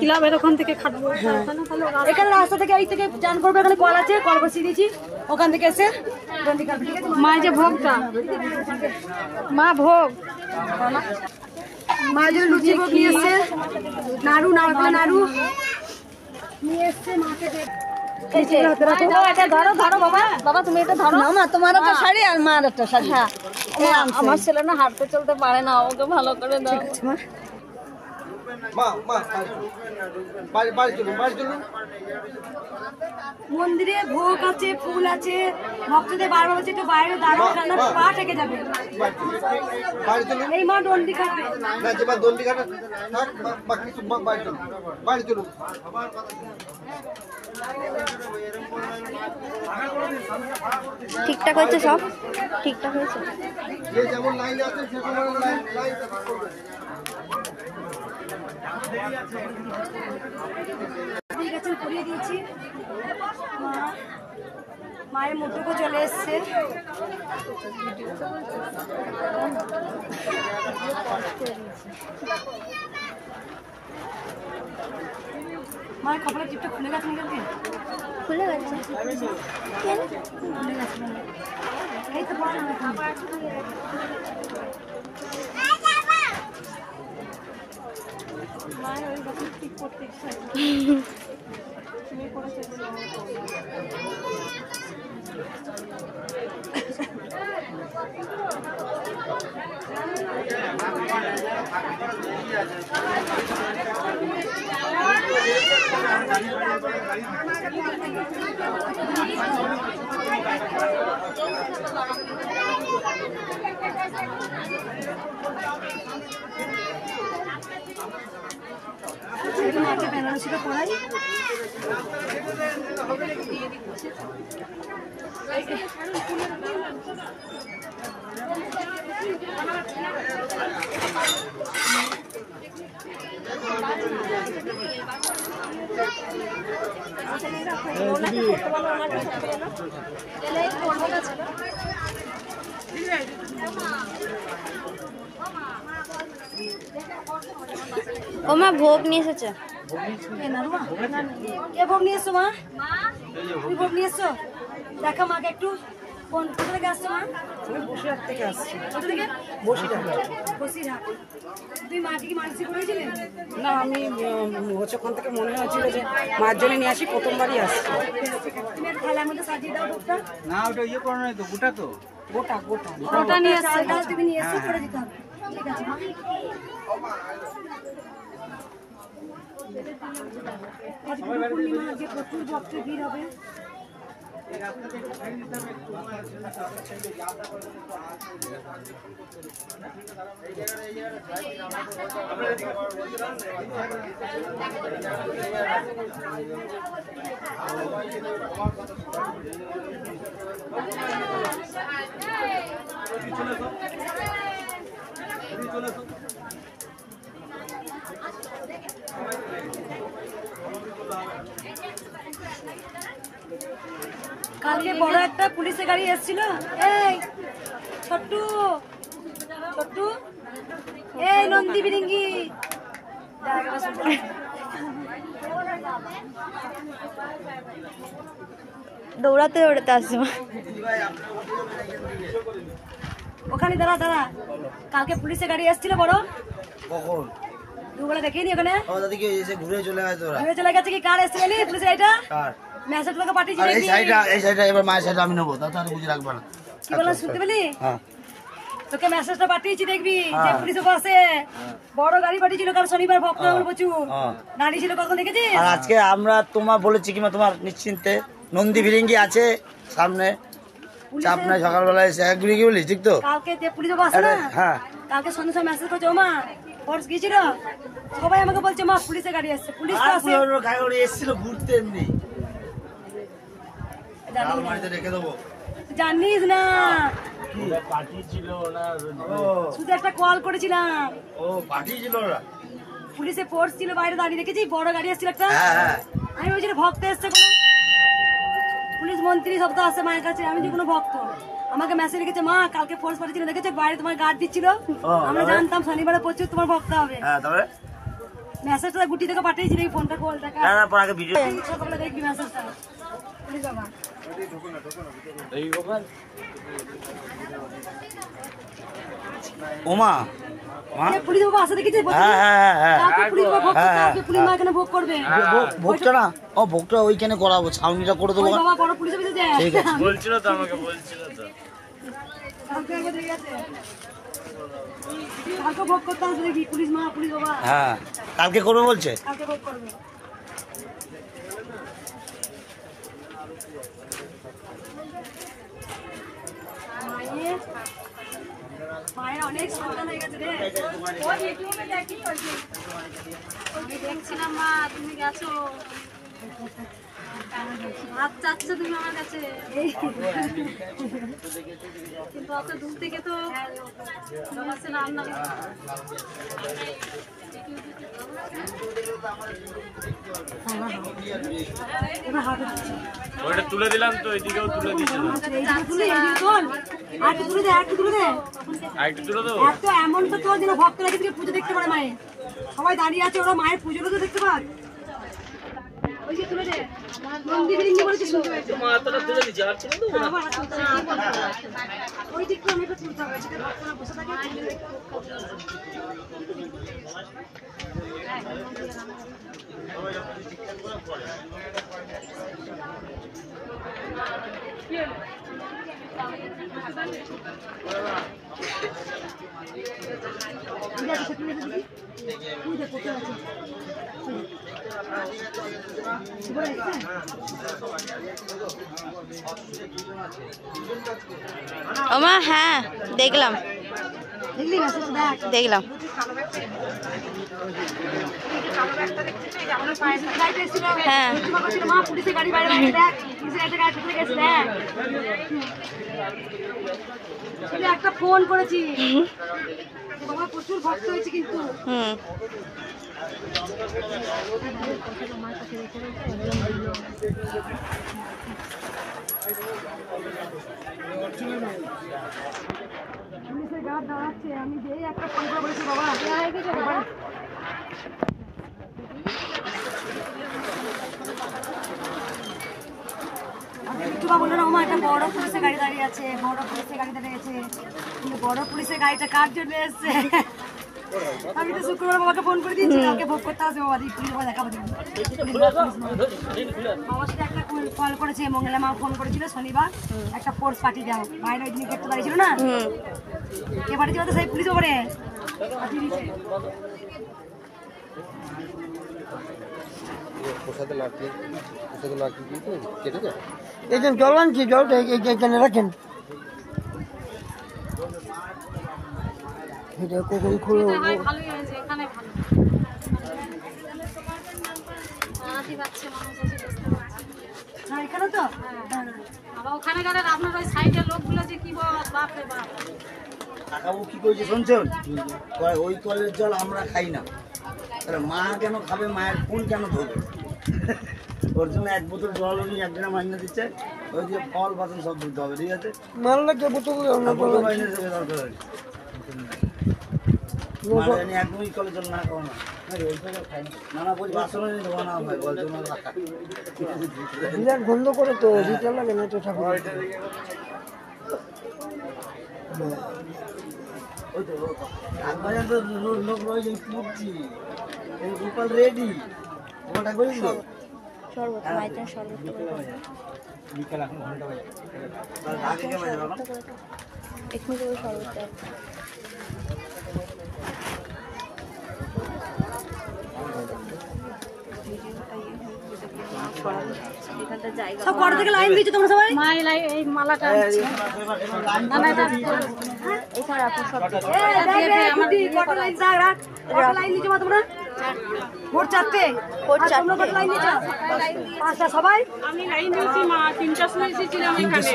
S6: ক্লাবের ওখান থেকে খাটবো,
S3: এখানে রাস্তা থেকে এই থেকে চান করবে, এখানে কল আছে, কল বসিয়ে দিয়েছি, ওখান থেকে এসে ডন্ডি কাটবে। ঠিক আছে
S6: মা, যে ভোগটা মা, ভোগ
S3: মায়ের জন্য লুচি ভোগ নিয়ে এসছে, নাড়ু নাড়ু নিয়ে এসছে, মাকে
S6: ধরো বাবা, বাবা তুমি এটা ধরো না, তোমার একটা শাড়ি আর মার একটা শাড়ি। হ্যাঁ, আমার ছেলে না হাঁটতে চলতে পারে না, ওকে ভালো করে দাও। ঠিক আছে
S3: মন্দিরে ভোগ আছে, ফুল আছে, ভক্তদের বারবার হচ্ছে একটু বাইরে দাঁড়ানো, পা থেকে যাবে। এই মা দণ্ডি কাটবে না, যে দণ্ডি কাটে বাকি সব বাইরে চলুন।
S7: ঠিকঠাক হয়েছে, সব ঠিকঠাক হয়েছে।
S2: যেমন লাইন আছে সেরকম লাইন
S3: ঠিক আছে, করিয়ে দিয়েছি। মায়ের মুঠোকে চলে এসছে। মায়ের কপালের টিপটা খুলে গেছে নাকি?
S7: খুলে গেছে কেন?
S3: খুলে গেছে এই তো বড় মায়ের ওই বছর ঠিক করতে ইচ্ছা তুমি করেছে। মাকে বেনারসিটা পড়াই।
S7: ও মা ভোগ নিয়ে এসেছে।
S3: কে ভোগ নিয়ে এসছো মা? তুমি ভোগ নিয়ে এসছো? দেখা মাকে একটু। কোথা থেকে আসছো মা?
S4: বসিরহাট থেকে আসছি।
S3: কোথা থেকে?
S4: বসিরহাট।
S3: বসিরহাট। তুমি মাকে কি মানসিক করেছিলে?
S4: না, আমি হচ্ছে ওখান থেকে মনে হয়েছিল যে মার জন্য নিয়ে আসি, প্রথমবারই আসছি।
S3: তুমি একটা থালার মধ্যে সাজিয়ে দাও ভোগটা।
S2: না ওটা ইয়ে করো নাই তো, গোটা তো
S4: গোটা গোটা
S3: ওটা নিয়ে এসছো, ডাল তুমি নিয়ে এসছো, করে দিতে হবে। ঠিক আছে মা। পূর্ণিমা আজকে প্রচুর ভক্তের ভিড় হবে। কালকে বড় একটা পুলিশের গাড়ি এসেছিল। এই ছোট্টু ছোট্টু, এই নন্দী বিরিঙ্গি
S7: দৌড়াতে দৌড়াতে আসছে মা।
S3: ওখানে দাঁড়া দাঁড়া। কালকে পুলিশের গাড়ি এসেছিল বড়।
S2: কখন?
S3: দুবেলা দেখিনি ওখানে।
S2: দাদি কি এসে ঘুরে চলে গেছে ওরা?
S3: ঘুরে চলে গেছে কি? কার এসে গেলি পুলিশের গাড়িটা?
S2: কার?
S3: মেসেজ তোকে পাঠিয়েছি।
S2: আর এই সাইডটা এবার মায়ের সাইডটা আমি নেবো, তাহলে বুঝে রাখবে না।
S3: কি বললাম শুনতে পেলি?
S2: হ্যাঁ
S3: তোকে মেসেজটা পাঠিয়েছি দেখবি যে পুলিশের পাশে বড় গাড়ি পাঠিয়েছিল কাল শনিবার। ভক্ত আমার প্রচুর দাঁড়িয়ে ছিল, কখন দেখেছিস?
S2: আর আজকে আমরা তোমার বলেছি কিংবা তোমার নিশ্চিন্তে নন্দী ভিরিঙ্গি আছে সামনে, চাপ নাই, সকালবেলা এসে এক ঘুরে বলি, ঠিক তো?
S3: কালকে যে পুলিশের পাশে না,
S2: হ্যাঁ
S3: কালকে সন্ধ্যে সময় মেসেজ করছে, ও মা ফোর্স গিয়েছিল, সবাই আমাকে বলছে মা পুলিশের গাড়ি আসছে। পুলিশ তো আসে,
S2: গাড়ি এসেছিল ঘুরতে এমনি, রেখে দেবো।
S3: জানিস না
S2: পার্টি ছিল না,
S3: শুধু একটা কল করেছিলাম।
S2: ও পার্টি ছিল ওরা,
S3: পুলিশে ফোর্স ছিল বাইরে দাঁড়িয়ে, দেখেছি বড় গাড়ি এসেছিল একটা।
S2: হ্যাঁ
S3: আমি বলছি ভক্ত এসছে কোনো, পুলিশ মন্ত্রী সব তো আসে মায়ের কাছে। আমি যে কোনো ভক্ত, আমাকে মেসেজ লিখেছে মা কালকে ফোর্স পাঠিয়েছিল, দেখেছো বাইরে তোমার গার্ড দিচ্ছিল। আমরা জানতাম শনিবারে প্রচুর তোমার ভক্ত হবে।
S2: তারপরে
S3: মেসেজটা গুটি থেকে পাঠিয়েছি, এই ফোনটা কল দেখা
S2: আগে ভিডিও
S3: সকালে দেখবি মেসেজটা। পুলিশ বাবা
S2: ওমা
S3: পুলিশ বাবা আসে দেখেছি। পুলিশ বাবা ভোগ করতে আসবে, পুলিশ মা এখানে ভোগ করবে।
S2: ভোগটা না, ও ভোগটা ওইখানে করাবো, ছাউনিটা করে দেবো।
S3: বাবা বড় পুলিশ অফিসে যায়,
S2: ঠিক আছে
S11: বলছিল তো, আমাকে বলছিল তো।
S3: কালকে একবার দেখে গেছে, কালকে ভোগ করতে আসবে দেখবি পুলিশ মা পুলিশ বাবা।
S2: হ্যাঁ কালকে করবে বলছে।
S3: কালকে ভোগ করবে। মায়ের অনেক সন্তান হয়ে গেছে রে।
S8: আমি দেখছিলাম মা, তুমি গেছো ভাত চাচ্ছ তুমি আমার কাছে, কিন্তু অত দূর থেকে তো রান্না
S11: ওটা তুলে দিলাম তো, এদিকেও তুলে দিয়েছিলাম।
S3: এমন তো তোর যেন ভক্তরা কিন্তু পুজো দেখতে পারে মায়ের, সবাই দাঁড়িয়ে আছে, ওরা মায়ের পুজোটা তো দেখতে পাক। ওই যে তুলে দে, মন্দির বলেছি শুনতে পেয়েছি। ওই দিকটা আমি একটু তুলতে হবে, সেটা ভক্তরা বসে থাকে।
S1: ওমা হ্যাঁ দেখলাম দেখলাম। হ্যাঁ
S3: একটা ফোন করেছি, প্রচুর ভক্ত হয়েছে কিন্তু। পুলিশের গার্ড দাঁড়াচ্ছে, আমি যেই একটা ফোন করে বলেছি বাবা বললো না আমার একটা বড় পুলিশের গাড়ি দাঁড়িয়ে আছে, বড় পুলিশের গাড়ি দাঁড়িয়ে আছে, কিন্তু বড় পুলিশের গাড়িটা কার জন্য এসছে? আমি তো শুক্রবার বাবাকে ফোন করে দিয়েছি, কালকে ভোগ করতে আসবে বাবা, পুলিশ বাবা দেখাবো। বাবার সাথে একটা কল করেছে, মঙ্গলা মা ফোন করেছিল শনিবার একটা ফোর্স পাঠিয়ে দাও, বাইরে ওই দিন গেট তো দাঁড়িয়েছিল না, কে পাঠিয়েছিল তো সেই পুলিশ ওপরে পাঠিয়ে দিয়েছে।
S2: জল আনছি, জলটা এখানে রাখেন। এটা কখন খুলে
S3: এখানে তো
S8: ওখানে গেলে আপনার ওই সাইডের লোকগুলো যে কি বাপরে বাপ।
S2: কাকাবু কি করেছে শুনছেন? ওই কলের জল আমরা খাই না, মা কেন খাবে, মায়ের ফুল কেন ধরবে? ওর জন্য এক বোতল জল উনি একদিনে মাইনে দিচ্ছে, ওই দিয়ে ফল বাসন সব ধুতে হবে, ঠিক আছে? মারলে কে বোতল মাইনে দেবে দরকার, একদমই কলের জল না খাওয়া না। গন্ধ করে তো রিটার লাগে না, লোক রয়েছে গোপাল রেডি, ওটা করিস বিকাল এখন ঘন্টা
S3: সব কটা থেকে লাইন দিয়েছো তোমরা সবাই?
S8: এই মালাটা
S3: লাইন দিয়েছো মা তোমরা? ভোর 4টে, পাঁচটা সবাই।
S8: আমি লাইন দিয়েছি মা, 3টার সময় এসেছিলাম এখানে।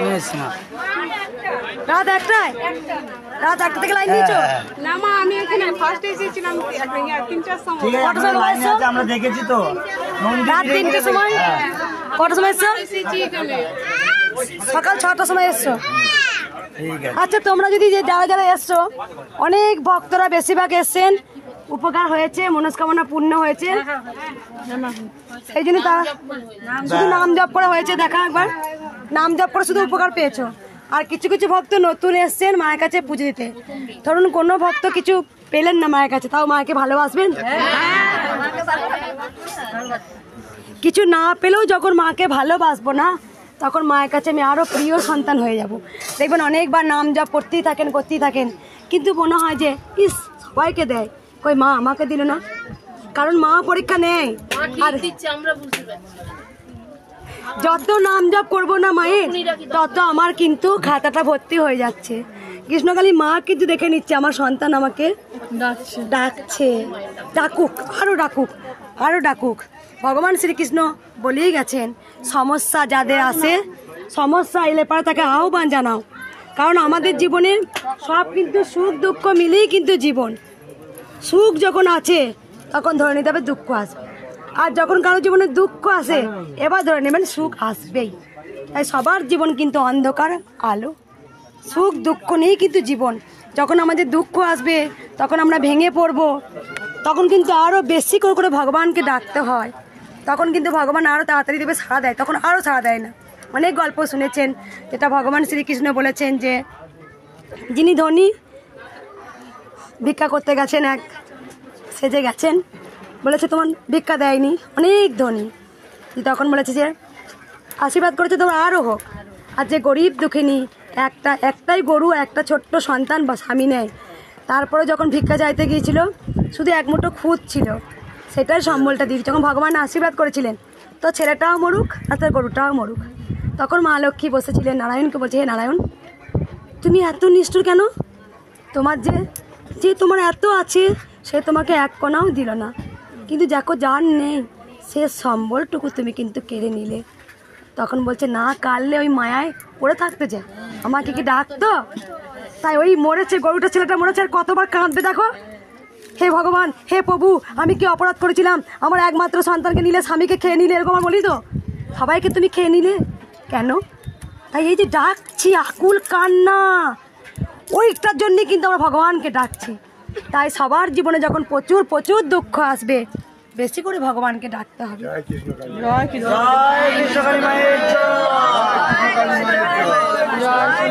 S3: রাত 1টায়? রাত 1টা থেকে লাইন দিয়েছো?
S8: না মা, আমি এখানে ফার্স্ট এসেছিলাম 3টার সময়।
S2: আমরা দেখেছি তো
S3: রাত 3টার সময়। কটার সময় এসছো? সকাল 6টার সময় এসছো। আচ্ছা, তোমরা যদি যারা যারা এসছো, অনেক ভক্তরা বেশিরভাগ এসছেন, উপকার হয়েছে, মনস্কামনা পূর্ণ হয়েছে, এই জন্য তারা শুধু নাম জপ করা হয়েছে। দেখা একবার নাম জপ করে শুধু উপকার পেয়েছো। আর কিছু কিছু ভক্ত নতুন এসছেন মায়ের কাছে পুজো দিতে। ধরুন কোনো ভক্ত কিছু পেলেন না মায়ের কাছে, তাও মাকে ভালোবাসবেন। কিছু না পেলেও যখন মাকে ভালোবাসবো না, তখন মায়ের কাছে আমি আরও প্রিয় সন্তান হয়ে যাব। দেখবেন অনেকবার নাম জপ করতেই থাকেন, কিন্তু মনে হয় যে ইস সবাইকে দেয়, কই মা আমাকে দিল না, কারণ মা পরীক্ষা নেই। আর যত নাম জপ করবো না মায়ের, তত আমার কিন্তু খাতাটা ভর্তি হয়ে যাচ্ছে। কৃষ্ণকালী মা কিন্তু দেখে নিচ্ছে আমার সন্তান আমাকে ডাকছে, ডাকুক, আরো ডাকুক। ভগবান শ্রীকৃষ্ণ বলেই গেছেন, সমস্যা যাদের আসে, সমস্যা এলে পরে তাকে আহ্বান জানাও। কারণ আমাদের জীবনে সব কিন্তু সুখ দুঃখ মিলেই কিন্তু জীবন। সুখ যখন আছে তখন ধরে নিতে হবে দুঃখ আসবে। আর যখন কারো জীবনে দুঃখ আসে এবার ধরে নেবেন সুখ আসবেই। তাই সবার জীবন কিন্তু অন্ধকার আলো, সুখ দুঃখ নিয়েই কিন্তু জীবন। যখন আমাদের দুঃখ আসবে তখন আমরা ভেঙে পড়বো, তখন কিন্তু আরও বেশি করে করে ভগবানকে ডাকতে হয়। তখন কিন্তু ভগবান আরও তাড়াতাড়ি দেবে, সাড়া দেয়, তখন আরও সাড়া দেয় না। অনেক গল্প শুনেছেন যেটা ভগবান শ্রীকৃষ্ণ বলেছেন যে যিনি ধনী ভিক্ষা করতে গেছেন, এক সেজে গেছেন, বলেছে তোমার ভিক্ষা দেয়নি, অনেক ধনী, তখন বলেছে যে আশীর্বাদ করেছে তোমার আরও হোক। আর যে গরিব দুঃখিনী একটাই গরু একটা ছোট্ট সন্তান বা স্বামী নেয়, তারপরে যখন ভিক্ষা চাইতে গিয়েছিল শুধু এক মুঠো খুদ ছিল, সেটাই সম্বলটা দিয়েছে। যখন ভগবান আশীর্বাদ করেছিলেন তো ছেলেটাও মরুক আর তার গরুটাও মরুক। তখন মা লক্ষ্মী বসেছিলেন, নারায়ণকে বলছে হে নারায়ণ তুমি এত নিষ্ঠুর কেন? তোমার যে তোমার এত আছে সে তোমাকে এক কোনাও দিল না, কিন্তু দেখো যার নেই সে সম্বলটুকু তুমি কিন্তু কেড়ে নিলে। তখন বলছে না কাটলে ওই মায়ায় পড়ে থাকতে যায়, আমাকে কি ডাকতো? তাই ওই মরেছে গরুটা, ছেলেটা মরেছে, আর কতবার কাঁদবে দেখো, হে ভগবান হে প্রভু আমি কি অপরাধ করেছিলাম, আমার একমাত্র সন্তানকে নিলে, স্বামীকে খেয়ে নিলে, এরকম বলি তো সবাইকে তুমি খেয়ে নিলে কেন? তাই এই যে ডাকছি আকুল কান্না, ওইটার জন্যে কিন্তু আমরা ভগবানকে ডাকছি। তাই সবার জীবনে যখন প্রচুর প্রচুর দুঃখ আসবে বেশি করে ভগবানকে ডাকতে হবে।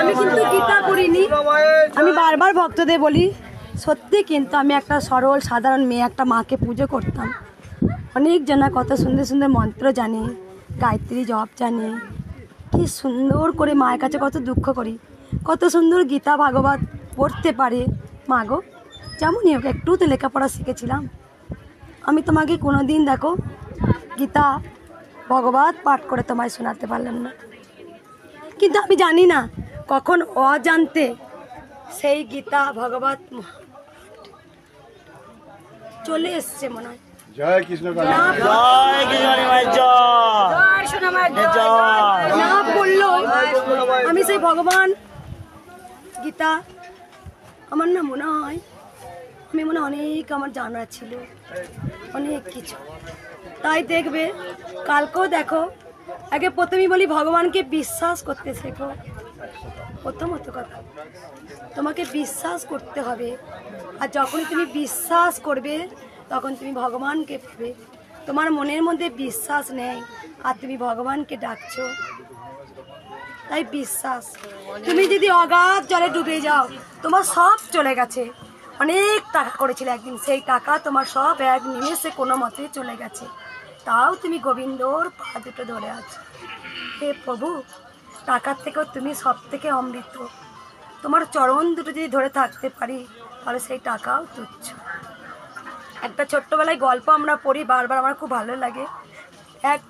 S3: আমি কিন্তু গীতা করিনি, আমি বারবার ভক্তদের বলি সত্যি, কিন্তু আমি একটা সরল সাধারণ মেয়ে, একটা মাকে পুজো করতাম। অনেক জনা কত সুন্দর সুন্দর মন্ত্র জানি, গায়ত্রী জপ জানি, কি সুন্দর করে মায়ের কাছে কত দুঃখ করি, কত সুন্দর গীতা ভাগবত পড়তে পারে মা গো। যেমনই হোক একটু তো লেখাপড়া শিখেছিলাম। আমি তোমাকে কোনো দিন দেখো গীতা ভগবত পাঠ করে তোমায় শোনাতে পারলাম না, কিন্তু আমি জানি না কখন অজান্তে সেই গীতা ভগবত চলে এসছে মনে হয়।
S13: জয় কৃষ্ণ,
S3: না বললো আমি সেই ভগবান গীতা আমার না মনে হয় আমি অনেক আমার জানা ছিল অনেক কিছু। তাই দেখবে কালকেও দেখো, আগে প্রথমেই বলি ভগবানকে বিশ্বাস করতে শেখো। প্রথমত কথা তোমাকে বিশ্বাস করতে হবে, আর যখনই তুমি বিশ্বাস করবে তখন তুমি ভগবানকে পাবে। তোমার মনের মধ্যে বিশ্বাস নেই আর তুমি ভগবানকে ডাকছো, তাই বিশ্বাস। তুমি যদি অগাধ জলে ডুবে যাও তোমার সব চলে গেছে, অনেক টাকা করেছিলে একদিন, সেই টাকা তোমার সব এক নিমেষে কোনো মতে চলে গেছে, তাও তুমি গোবিন্দর পা দুটো ধরে আছো। হে প্রভু টাকার থেকেও তুমি সব থেকে অমৃত, তোমার চরণ দুটো যদি ধরে থাকতে পারি তাহলে সেই টাকাও তুচ্ছ। একটা ছোট্টবেলায় গল্প আমরা পড়ি বারবার, আমার খুব ভালো লাগে। এক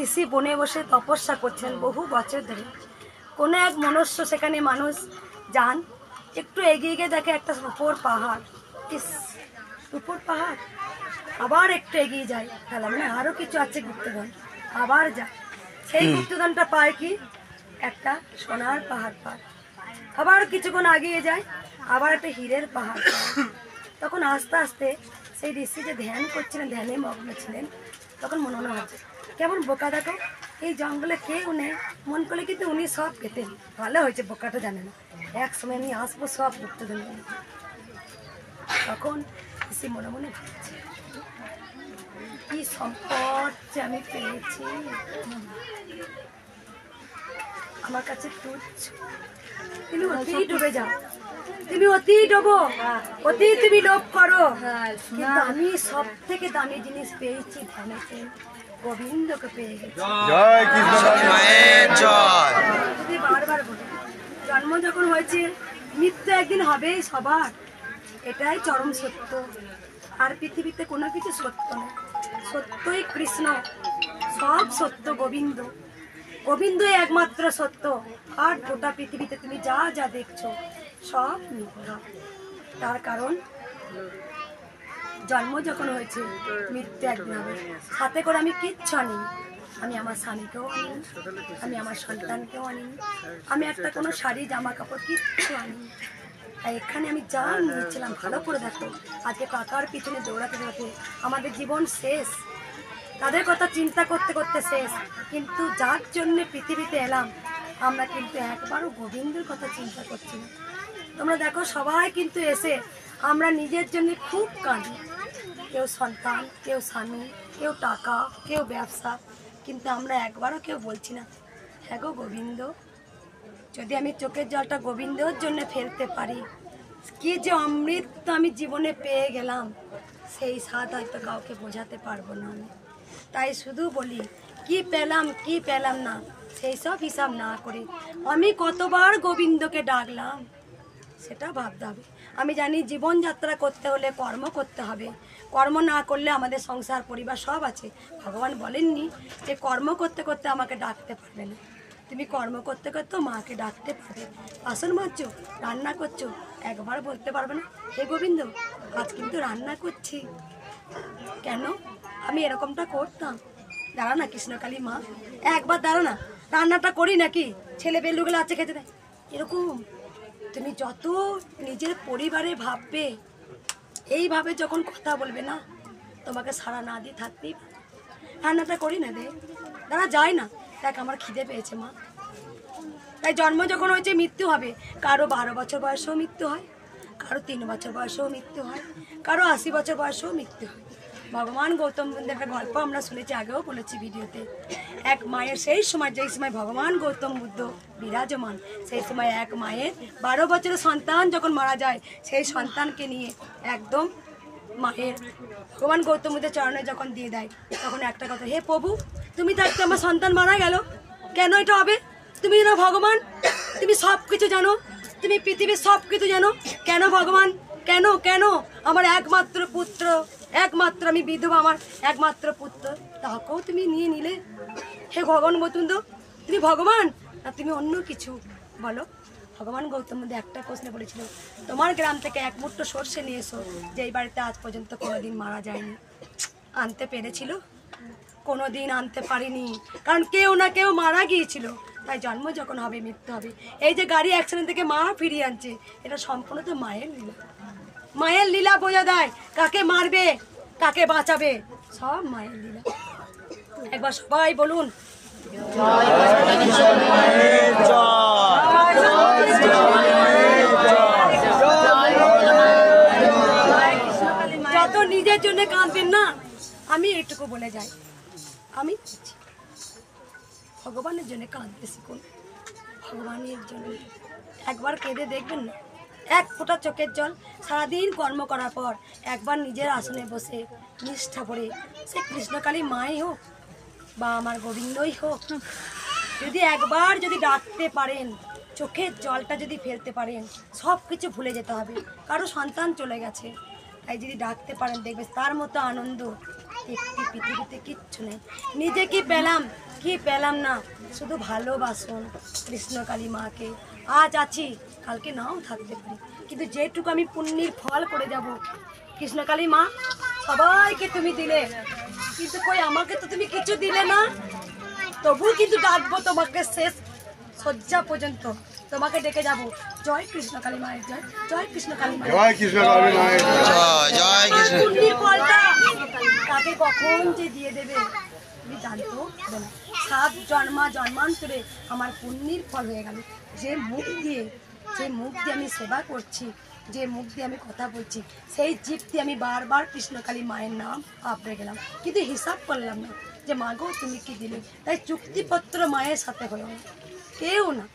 S3: ঋষি বনে বসে তপস্যা করছেন বহু বছর ধরে। কোনো এক মনুষ্য সেখানে মানুষ যান, একটু এগিয়ে গিয়ে দেখে একটা উপর পাহাড়, ইস উপর পাহাড়, আবার একটু এগিয়ে যায়, তাহলে মানে আরও কিছু আছে গুপ্তধন, আবার যায়, সেই গুপ্তধনটা পায় কি একটা সোনার পাহাড় পায়। আবার কিছুক্ষণ এগিয়ে যায়, আবার একটা হীরের পাহাড় পায়। তখন আস্তে আস্তে সেই ঋষি যে ধ্যান করছিলেন, ধ্যানে মগ্ন ছিলেন, তখন মনে হচ্ছে কেমন বোকা দেখো, এই জঙ্গলে কেউ নেই, মন করলে কিন্তু উনি সব পেতেন। ভালো হয়েছে বোকাটা জানে না, এক সময় আমি আসবো সব গুপ্তধন। তখন ঋষি মনে মনে ভাবছে কি সম্পদ যে আমি পেয়েছি, আমার কাছে তুচ্ছ। তুমি অতি ডুবে যাও, তুমি অতি ডোবো, অতি তুমি লোভ করো, কিন্তু আমি সব থেকে দামি জিনিস পেয়েছি ধ্যানেতে, গোবিন্দকে পেয়ে গেছি। যদি বারবার বলি জন্ম যখন হয়েছে মৃত্যু একদিন হবেই সবার, এটাই চরম সত্য। আর পৃথিবীতে কোনো কিছু সত্য নয়, সত্যই কৃষ্ণ, সব সত্য গোবিন্দ, গোবিন্দই একমাত্র সত্য। আর গোটা পৃথিবীতে তুমি যা যা দেখছো সব মিথ্যা। তার কারণ জন্ম যখন হয়েছে মৃত্যু একদিন হবে, সাথে করে আমি কিচ্ছু আনিনি। আমি আমার স্বামীকেও আনিনি, আমি আমার সন্তানকেও আনিনি, আমি একটা কোনো শাড়ি জামা কাপড় কিচ্ছু আনিনি। আর এখানে আমি যা নিয়েছিলাম ভালো করে দেখো, আজকে কাকার পিছনে দৌড়াতে দৌড়াতে আমাদের জীবন শেষ, তাদের কথা চিন্তা করতে করতে শেষ। কিন্তু যার জন্য পৃথিবীতে এলাম আমরা কিন্তু একবারও গোবিন্দের কথা চিন্তা করছি না। তোমরা দেখো সবাই কিন্তু এসে আমরা নিজের জন্য খুব কাঁদি, কেউ সন্তান, কেউ স্বামী, কেউ টাকা, কেউ ব্যবসা, কিন্তু আমরা একবারও কেউ বলছি না হ্যাঁ গো গোবিন্দ, যদি আমি চোখের জলটা গোবিন্দর জন্য ফেলতে পারি, কি যে অমৃত আমি জীবনে পেয়ে গেলাম, সেই স্বাদ হয়তো কাউকে বোঝাতে পারবো না আমি। তাই শুধু বলি কি পেলাম না সেই সব হিসাব না করে আমি কতবার গোবিন্দকে ডাকলাম সেটা ভাবতে হবে। আমি জানি জীবনযাত্রা করতে হলে কর্ম করতে হবে, কর্ম না করলে আমাদের সংসার পরিবার সব আছে। ভগবান বলেননি যে কর্ম করতে করতে আমাকে ডাকতে পারবে না, তুমি কর্ম করতে করতে মাকে ডাকতে পারবে। বাসন মাজছো, রান্না করছো, একবার বলতে পারবে না হে গোবিন্দ আজ কিন্তু রান্না করছি, কেন আমি এরকমটা করতাম, দাঁড়া না কৃষ্ণকালী মা একবার দাঁড়া না, রান্নাটা করি নাকি, ছেলে বেলুগুলো আছে খেতে দেয়, এরকম তুমি যত নিজের পরিবারে ভাববে, এইভাবে যখন কথা বলবে না তোমাকে সারা না দিয়ে থাকতেই। রান্নাটা করি না দে, দাঁড়া যায় না, দেখ আমার খিদে পেয়েছে মা। তাই জন্ম যখন হয়েছে মৃত্যু হবে, কারো 12 বছর বয়সেও মৃত্যু হয়, কারো 3 বছর বয়সেও মৃত্যু হয়, কারো 80 বছর বয়সেও মৃত্যু হয়। ভগবান গৌতম বুদ্ধের একটা গল্প আমরা শুনেছি, আগেও বলেছি ভিডিওতে। এক মায়ের সেই সময়, যেই সময় ভগবান গৌতম বুদ্ধ বিরাজমান, সেই সময় এক মায়ের 12 বছরের সন্তান যখন মারা যায়, সেই সন্তানকে নিয়ে একদম মায়ের ভগবান গৌতম বুদ্ধের চরণে যখন দিয়ে দেয়, তখন একটা কথা, হে প্রভু তুমি থাকতে আমার সন্তান মারা গেল, কেন এটা হবে? তুমি জানো ভগবান, তুমি সব কিছু জানো, তুমি পৃথিবীর সব কিছু জানো, কেন ভগবান, কেন কেন আমার একমাত্র পুত্র, একমাত্র আমি বিধবা, আমার একমাত্র পুত্র, তাকেও তুমি নিয়ে নিলে? হে ভগবান গৌতম, তুমি ভগবান না তুমি অন্য কিছু বলো? ভগবান গৌতম বুদ্ধ একটা প্রশ্ন বলেছিল, তোমার গ্রাম থেকে 1 মুঠো সর্ষে নিয়ে এসো, যেই বাড়িতে আজ পর্যন্ত কোনোদিন মারা যায়নি। আনতে পেরেছিল? কোনোদিন আনতে পারিনি, কারণ কেউ না কেউ মারা গিয়েছিল। তাই জন্ম যখন হবে মৃত্যু হবে। এই যে গাড়ি অ্যাক্সিডেন্ট থেকে মা ফিরিয়ে আনছে, এটা সম্পূর্ণ তো মায়ের লীলা। মায়ের লীলা বোঝা দেয়, কাকে মারবে কাকে বাঁচাবে সব মায়ের লীলা। একবার সবাই বলুন যত নিজের জন্য কাঁদবেন না, আমি এইটুকু বলে যাই, আমি ভগবানের জন্য কাঁদতে শিখুন। ভগবানের জন্য একবার কেঁদে দেখবেন না, 1 ফোঁটা চোখের জল, সারাদিন কর্ম করার পর একবার নিজের আসনে বসে নিষ্ঠা করে, সে কৃষ্ণকালী মাই হোক বা আমার গোবিন্দই হোক, যদি একবার যদি ডাকতে পারেন, চোখের জলটা যদি ফেলতে পারেন, সব কিছু ভুলে যেতে হবে। কারো সন্তান চলে গেছে, তাই যদি ডাকতে পারেন দেখবে তার মতো আনন্দ একটি পৃথিবীতে কিচ্ছু নেই। নিজে কি পেলাম না, শুধু ভালোবাসুন কৃষ্ণকালী মাকে। আজ আছি, কালকে নাও থাকতে পারি, কিন্তু যেটুকু আমি পুণ্যের ফল করে যাব, কৃষ্ণকালী মা সবাইকে তুমি দিলে, কিন্তু কই আমাকে তো তুমি কিছু দিলে না। তবু কিন্তু ডাকবো তোমাকে, শেষ শয্যা পর্যন্ত তোমাকে ডেকে যাব। জয় কৃষ্ণকালী মায়ের জয়, জয় কৃষ্ণকালী মায়ের জয়, কৃষ্ণকালী মায়ের জয়, জয় কৃষ্ণ। পুণ্যের ফলটা তাকে কখন যে দিয়ে দেবে তুমি জানতো না। 7 জন্মান্তরে আমার পুণ্যের ফল হয়ে গেল। যে মুখ দিয়ে আমি সেবা করছি, যে মুখ দিয়ে আমি কথা বলছি, সেই জিভ দিয়ে আমি বারবার কৃষ্ণকালী মায়ের নাম আপড়ে গেলাম, কিন্তু হিসাব করলাম না যে মা গো তুমি কি দিলে। তাই চুক্তিপত্র মায়ের সাথে হলো না, কেউ না।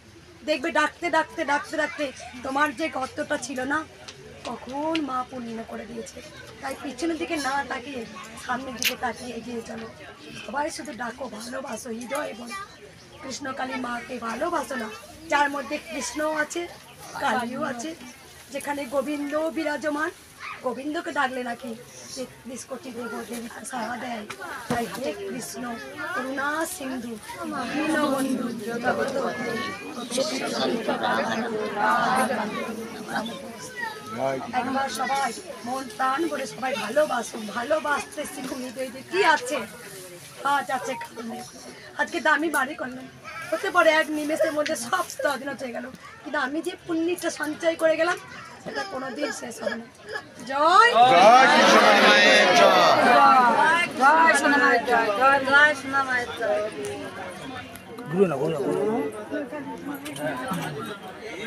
S3: দেখবে ডাকতে ডাকতে ডাকতে ডাকতে তোমার যে কর্তটা ছিল না, কখন মা পূর্ণ করে দিয়েছে। তাই পিছনের দিকে না তাকিয়ে সামনের দিকে তাকিয়ে এগিয়ে চলো। সবাই শুধু ডাকো, ভালোবাসো হৃদয় এবং কৃষ্ণকালী মাকে ভালোবাসো না, যার মধ্যে কৃষ্ণও আছে, কালীও আছে, যেখানে গোবিন্দ বিরাজমান। গোবিন্দকে ডাকলে নাকি 33 কোটি দেবদেবীকে সাড়া দেয়। তাই হে কৃষ্ণ করুণা সিন্ধু দীনবন্ধু জগৎপতে একবার সবাই মন প্রাণ করে সবাই ভালোবাসো, ভালোবাসতে শিখুন। হৃদয়ে কি আছে, আজ আছে আজকে দামি বাড়ি করলাম, হতে পারে 1 নিমেষের মধ্যে সব স্বাধীনতা হয়ে গেল, কিন্তু আমি যে পুণ্যটা সঞ্চয় করে গেলাম সেটা কোনোদিন শেষ হবে না। জয় জয় সোনা মায়ের জয়, জয় জয় সোনা মায়ের জয়।
S2: ঘুরে না ঘুরে ঘুরে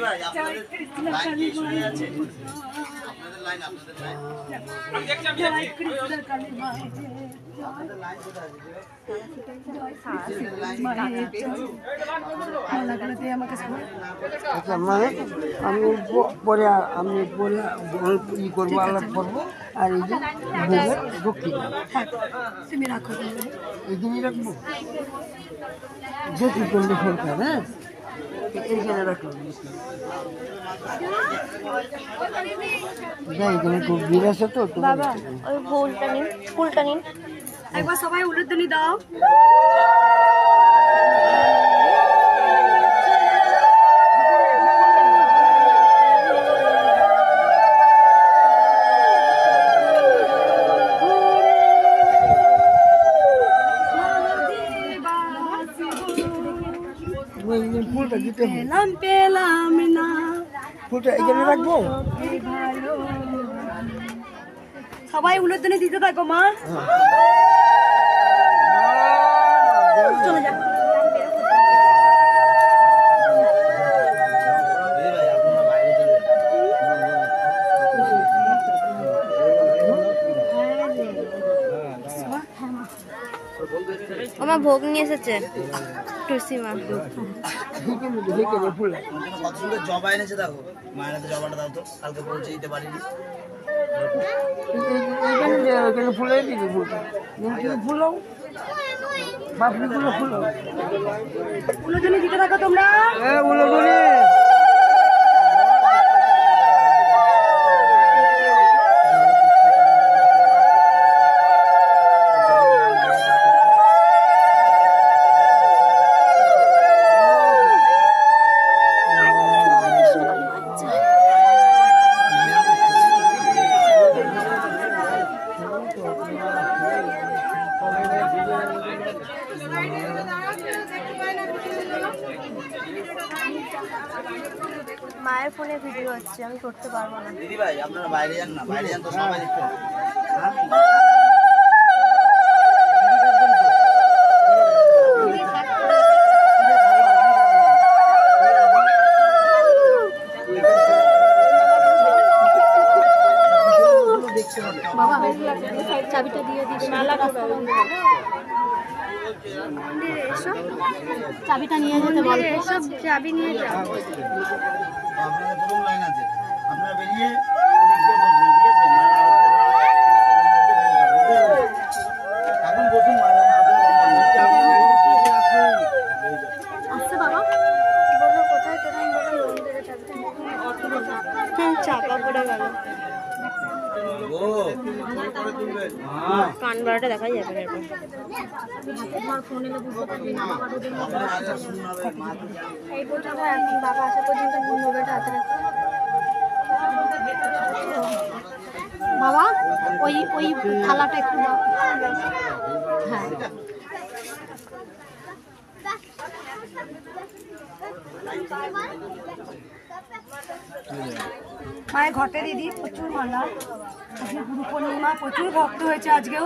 S2: ভাই আপনাদের লাইন কি শুনে আছে? আপনাদের লাইন আমি দেখছি আপনাদের লাইন কোথায় আছে?
S13: আচ্ছা মানে আমি পরে আমি ই করবো আলাপ করবো আর এই যে ভোগের দক্ষিণ
S3: তুমি রাখো,
S13: এইখানে রাখবো যে কি করলে সরকার। হ্যাঁ এইখানে রাখলাম এখানে খুব ভিড় আছে তো।
S7: বাবা ওই ফুলটা নিন, ফুলটা নিন।
S3: একবার সবাই উলুধ্বনি দাও।
S13: ফুলটা দিতে
S3: পেলাম পেলাম না,
S13: ফুলটা এখানে রাখবো।
S3: সবাই উলুধ্বনি দিতে থাকো মা। চলে যাও।
S7: আমার ভোগ নিয়ে এসেছে টুসিমা।
S2: কত সুন্দর জবা এনেছে দেখো, মায়ের হাতে জবাটা দাও তো, কালকে পৌঁছে দিতে পারিনি।
S13: ফুলে দিবি ফুলটা, ফুলাও বাপরিগুলো ফুলাও।
S3: উলুধ্বনি দিতে থাকো তোমরা।
S13: হ্যাঁ উলুধ্বনি।
S7: মায়ের ফোনে ভিডিও হচ্ছে, আমি করতে পারবো না।
S2: দিদি ভাই আপনারা বাইরে যান না, বাইরে যান তো সবাই দেখতে হবে।
S7: বাবা চাবিটা দিয়ে দিস, চাবিটা নিয়ে যেতে বল। এসব চাবি নিয়ে যাও।
S2: আপনাদের প্রথম লাইন আছে, আপনারা বেরিয়ে ওদিক দিয়ে বসবেন, ঠিক আছে? এখন বসুন।
S7: আচ্ছা বাবা বলো কোথায় তুমি বলো মন্দিরে চাবিটা। চাপা পড়ে গেল, কান বারোটা দেখা যাবে এরপর। এই পর্যন্ত এখন বাবা আসা পর্যন্ত মোবাইলটা হাতে রাখো। বাবা ওই ওই থালাটা একটু দাও। হ্যাঁ
S3: মায়ের ঘটে দিদি প্রচুর মালা, আজকে গুরু পূর্ণিমা, প্রচুর ভক্ত হয়েছে আজকেও।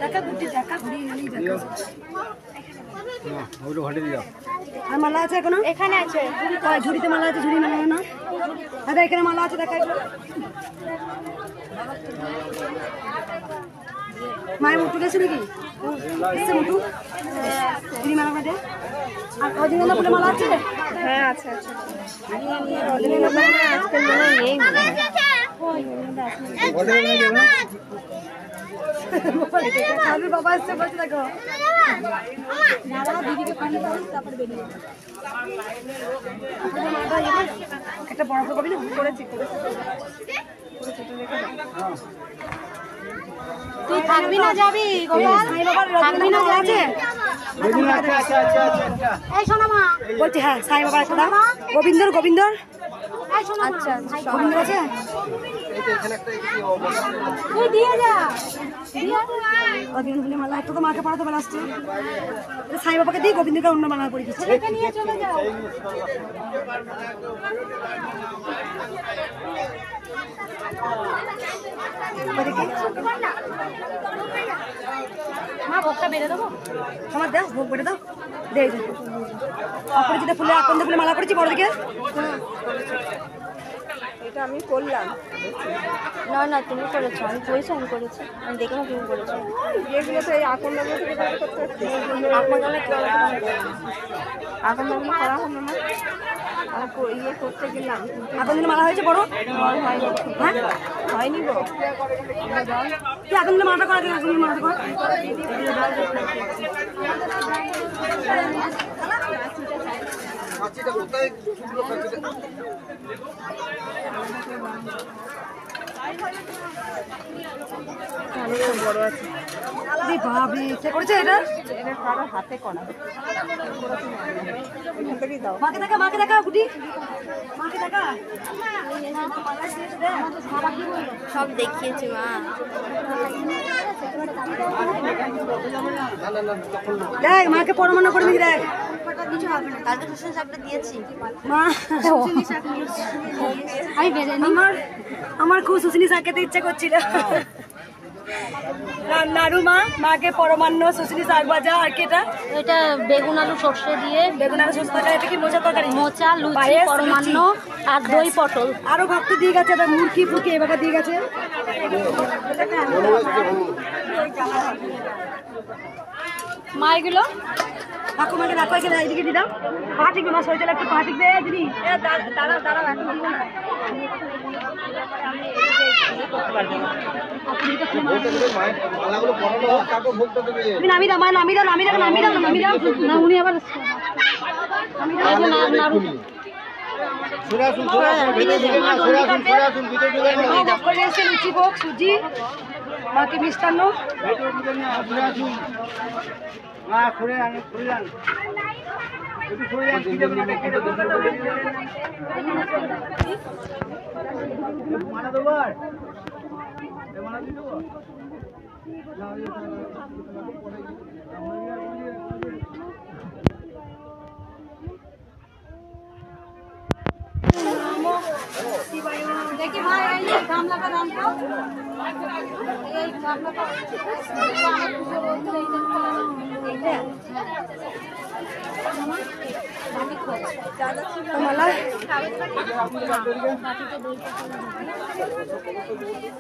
S3: দেখা ঘুরতে দেখা ঘুরিয়ে গেলেই দেখা। আর মালা আছে এখনো?
S7: এখানে আছে
S3: ঝুড়িতে মালা আছে, ঝুড়ি মালা না দাদা, এখানে মালা আছে দেখা। মায়ের মুটু গেছে নাকি? মুটু ঝুড়ি মালা কাটে। আর রজনীগন্ধা ফুলের মালা আছে?
S7: হ্যাঁ আছে আছে। রজনীগন্ধা আজকাল মনে হয় নেই।
S3: বাবা আসছে বলছে দেখো দিদিকে পানি দাও, তারপরে বেরিয়ে একটা বড় কবি না করেছি। তুই থাকবি না যাবি? থাকবি না আছে? এই শোনা মা বলছি। হ্যাঁ সাই বাবা একটা গোবিন্দর গোবিন্দর। আচ্ছা গোবিন্দর আছে। গোবিন্দ মালা একটু তো মাকে পড়াতে বলে আসছে, সাই বাবাকে দিয়ে গোবিন্দকে অন্য মালা পড়ে দিচ্ছে। মা ভোগটা বেড়ে দেবো, আমার দেখ ভোগ বেড়ে দাও, দেখ অপরিচিত ফুলে আকন্দ ফুলে মালা করেছি বড়দিকে।
S12: এটা আমি করলাম
S7: না না তুমি করেছো, আমি করেছি, আমি করেছি, আমি দেখলাম তুমি করেছো।
S12: যেগুলো তো এই আকন্দাগুলো থেকে বার করতে হচ্ছে,
S7: আকন্দাগুলো কি
S12: আকন্দাগুলো করা হলো না, আর ইয়ে করতে গেলাম
S3: আকন্দ মালা হয়েছে বড়
S12: হয়নি গো।
S3: কি আকন্দ মালাটা করা যায়, আকন্দ মালাটা করা
S12: বড় আছে
S3: বাবরে, কে করেছে এটা?
S12: এটা কারো হাতে করা।
S3: মাকে দেখা, মাকে দেখা গুটি, মাকে দেখা।
S7: সব দেখিয়েছি মা।
S3: দেখ মাকে পরমান্ন করে দিই, দেখ
S7: কিছু হবে না, কালকে শুশুনি শাকটা দিয়েছি
S3: মা। আমার খুব শুশুনি শাক খেতে ইচ্ছা করছিল। নাড়ু মা, মাকে পরমান্ন, শুশুনি শাক ভাজা, আর কি এটা?
S6: এটা বেগুন আলু সর্ষে দিয়ে,
S3: বেগুন আলু সর্ষে তরকারি। এটা কি মোচা তরকারি?
S6: মোচা, লুচি, পরমান্ন আর দই পটল।
S3: আরো ভক্ত দিয়ে গেছে, মুরগি ফুকি এভাবে দিয়ে গেছে।
S6: মা এগুলো
S3: ঠাকুমাকে রাখো, এখানে এইদিকে দিলাম। পা টিকবে মা, শরীরটা একটু পা টিকবে দিদি। দাঁড়াও দাঁড়াও, এখন দিব না। তুমি নামি দাও মা, নামি দাও, নামি দাও, নামি দাও, নামি দাও না। উনি আবার লুচি ভোগ, সুজি, বাকি মিষ্টান্ন।
S6: দেখি মা এই গামলাটা দাম দাও, এই গামলাটা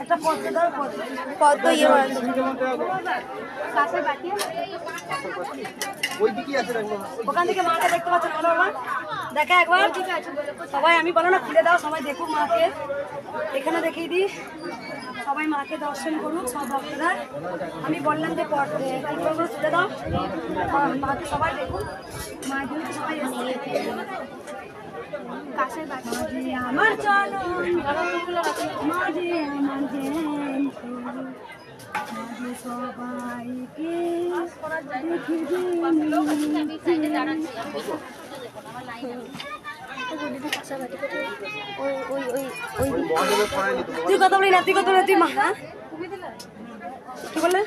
S3: একটা পদ্ম দাও,
S7: পদ্ম ইয়ে
S3: ওখান থেকে মাকে দেখতে পাচ্ছেন, বলো মা দেখা একবার সবাই। আমি বলো না খুলে দাও, সবাই দেখুক মাকে, এখানে দেখিয়ে দিই, সবাই মাকে দর্শন করুক সব ভক্তরা। আমি বললাম যে পর্দাগুলো তুলে দাও, মাকে সবাই দেখুক, মায়ের জন্য সবাই আমার চলো মাঝে মাঝে সবাইকে তুই কথা বলি না, তুই কথা বলি, তুই মা। হ্যাঁ কি বললে?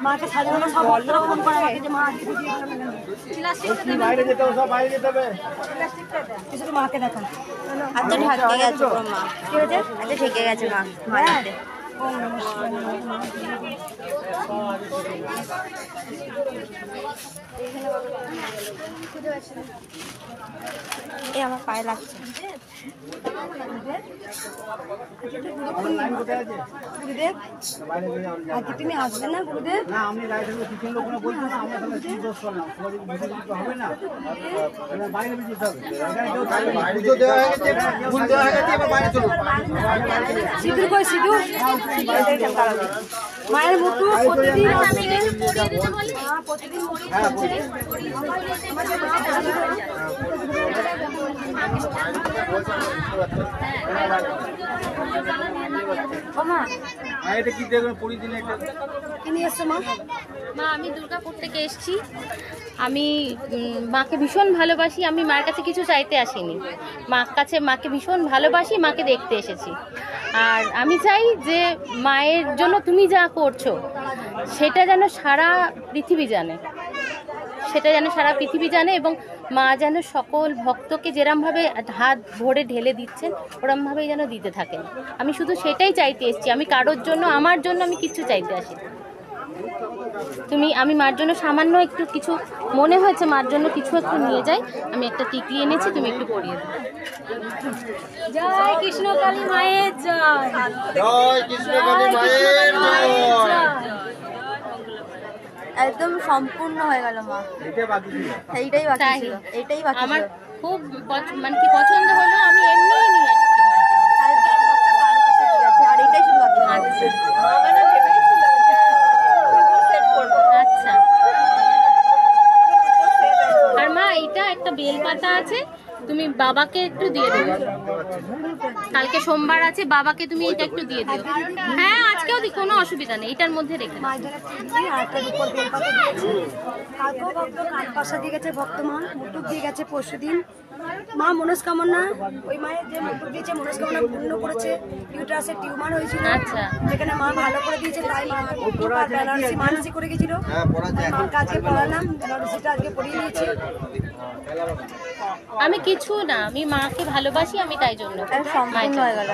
S3: মাকে সাজানো সব ফোন করা গেছে যে মা বাইরে যেতে হবে, সব বাইরে যেতে হবে। শুধু মাকে দেখা,
S7: হাত তো ঢাকে গেছে মা। কি হয়েছে? হাতে ঢেকে গেছে মা। এই আমার পায়ে লাগছে।
S3: গুরুদেব আজকে তুমি আসবে না গুরুদেব?
S2: না আমি হবে না, বাইরে যেতে হবে।
S3: সিঁদুর কই সিঁদুর? মায়ের মুকুট প্রতিদিন প্রতিদিন
S2: এটা কি দেখবেন প্রতিদিন একটা
S3: কি নিয়ে এসছো মা?
S1: মা আমি দুর্গাপুর থেকে এসেছি। আমি মাকে ভীষণ ভালোবাসি। আমি মার কাছে কিছু চাইতে আসিনি, মাকে ভীষণ ভালোবাসি, মাকে দেখতে এসেছি। আর আমি চাই যে মায়ের জন্য তুমি যা করছো সেটা যেন সারা পৃথিবী জানে, এবং মা যেন সকল ভক্তকে যেরমভাবে হাত ভরে ঢেলে দিচ্ছেন ওরমভাবেই যেন দিতে থাকেন। আমি শুধু সেটাই চাইতে এসেছি। আমি কারোর জন্য, আমার জন্য আমি কিচ্ছু চাইতে আসি। আমি মার জন্য সামান্য একটু কিছু মনে হয়েছে, মার জন্য কিছু একটু নিয়ে যাই। আমি একটা টিকলি এনেছি, তুমি একটু পরিয়ে দাও।
S3: জয় কৃষ্ণকালী মায়ের জয়,
S2: জয় কৃষ্ণকালী মায়ের জয়।
S12: একদম সম্পূর্ণ হয়ে গেল মা, এইটাই বাকি ছিল, এইটাই বাকি ছিল।
S1: আমার খুব মানে কি পছন্দ হলো, আমি এমনিই নিয়ে আসছি
S12: আর এটাই শুধু বাকি।
S1: আচ্ছা, আর মা এইটা একটা বেলপাতা আছে, তুমি বাবাকে একটু দিয়ে দেবে। কালকে সোমবার আছে, বাবাকে তুমি এটা একটু দিয়ে দিও। হ্যাঁ আজকেও দি, কোনো অসুবিধা নেই, এটার মধ্যে রেখে
S3: দিয়ে গেছে ভক্তমান, মুটুক দিয়ে গেছে পরশুদিন। মা মনস্কামনা, ওই মায়ের যে মুটুক দিয়েছে মনস্কামনা পূর্ণ করেছে। ইউটারাসের টিউমার হয়েছিল,
S1: আচ্ছা,
S3: যেখানে মা ভালো করে দিয়েছে, তাই মা বেনারসি মানসি করে গেছিল। মাকে আজকে পড়ালাম, বেনারসিটা আজকে পড়িয়ে নিয়েছি।
S1: আমি কিছু না, আমি মাকে ভালোবাসি, আমি তাই জন্য
S12: সম্পূর্ণ হয়ে গেল।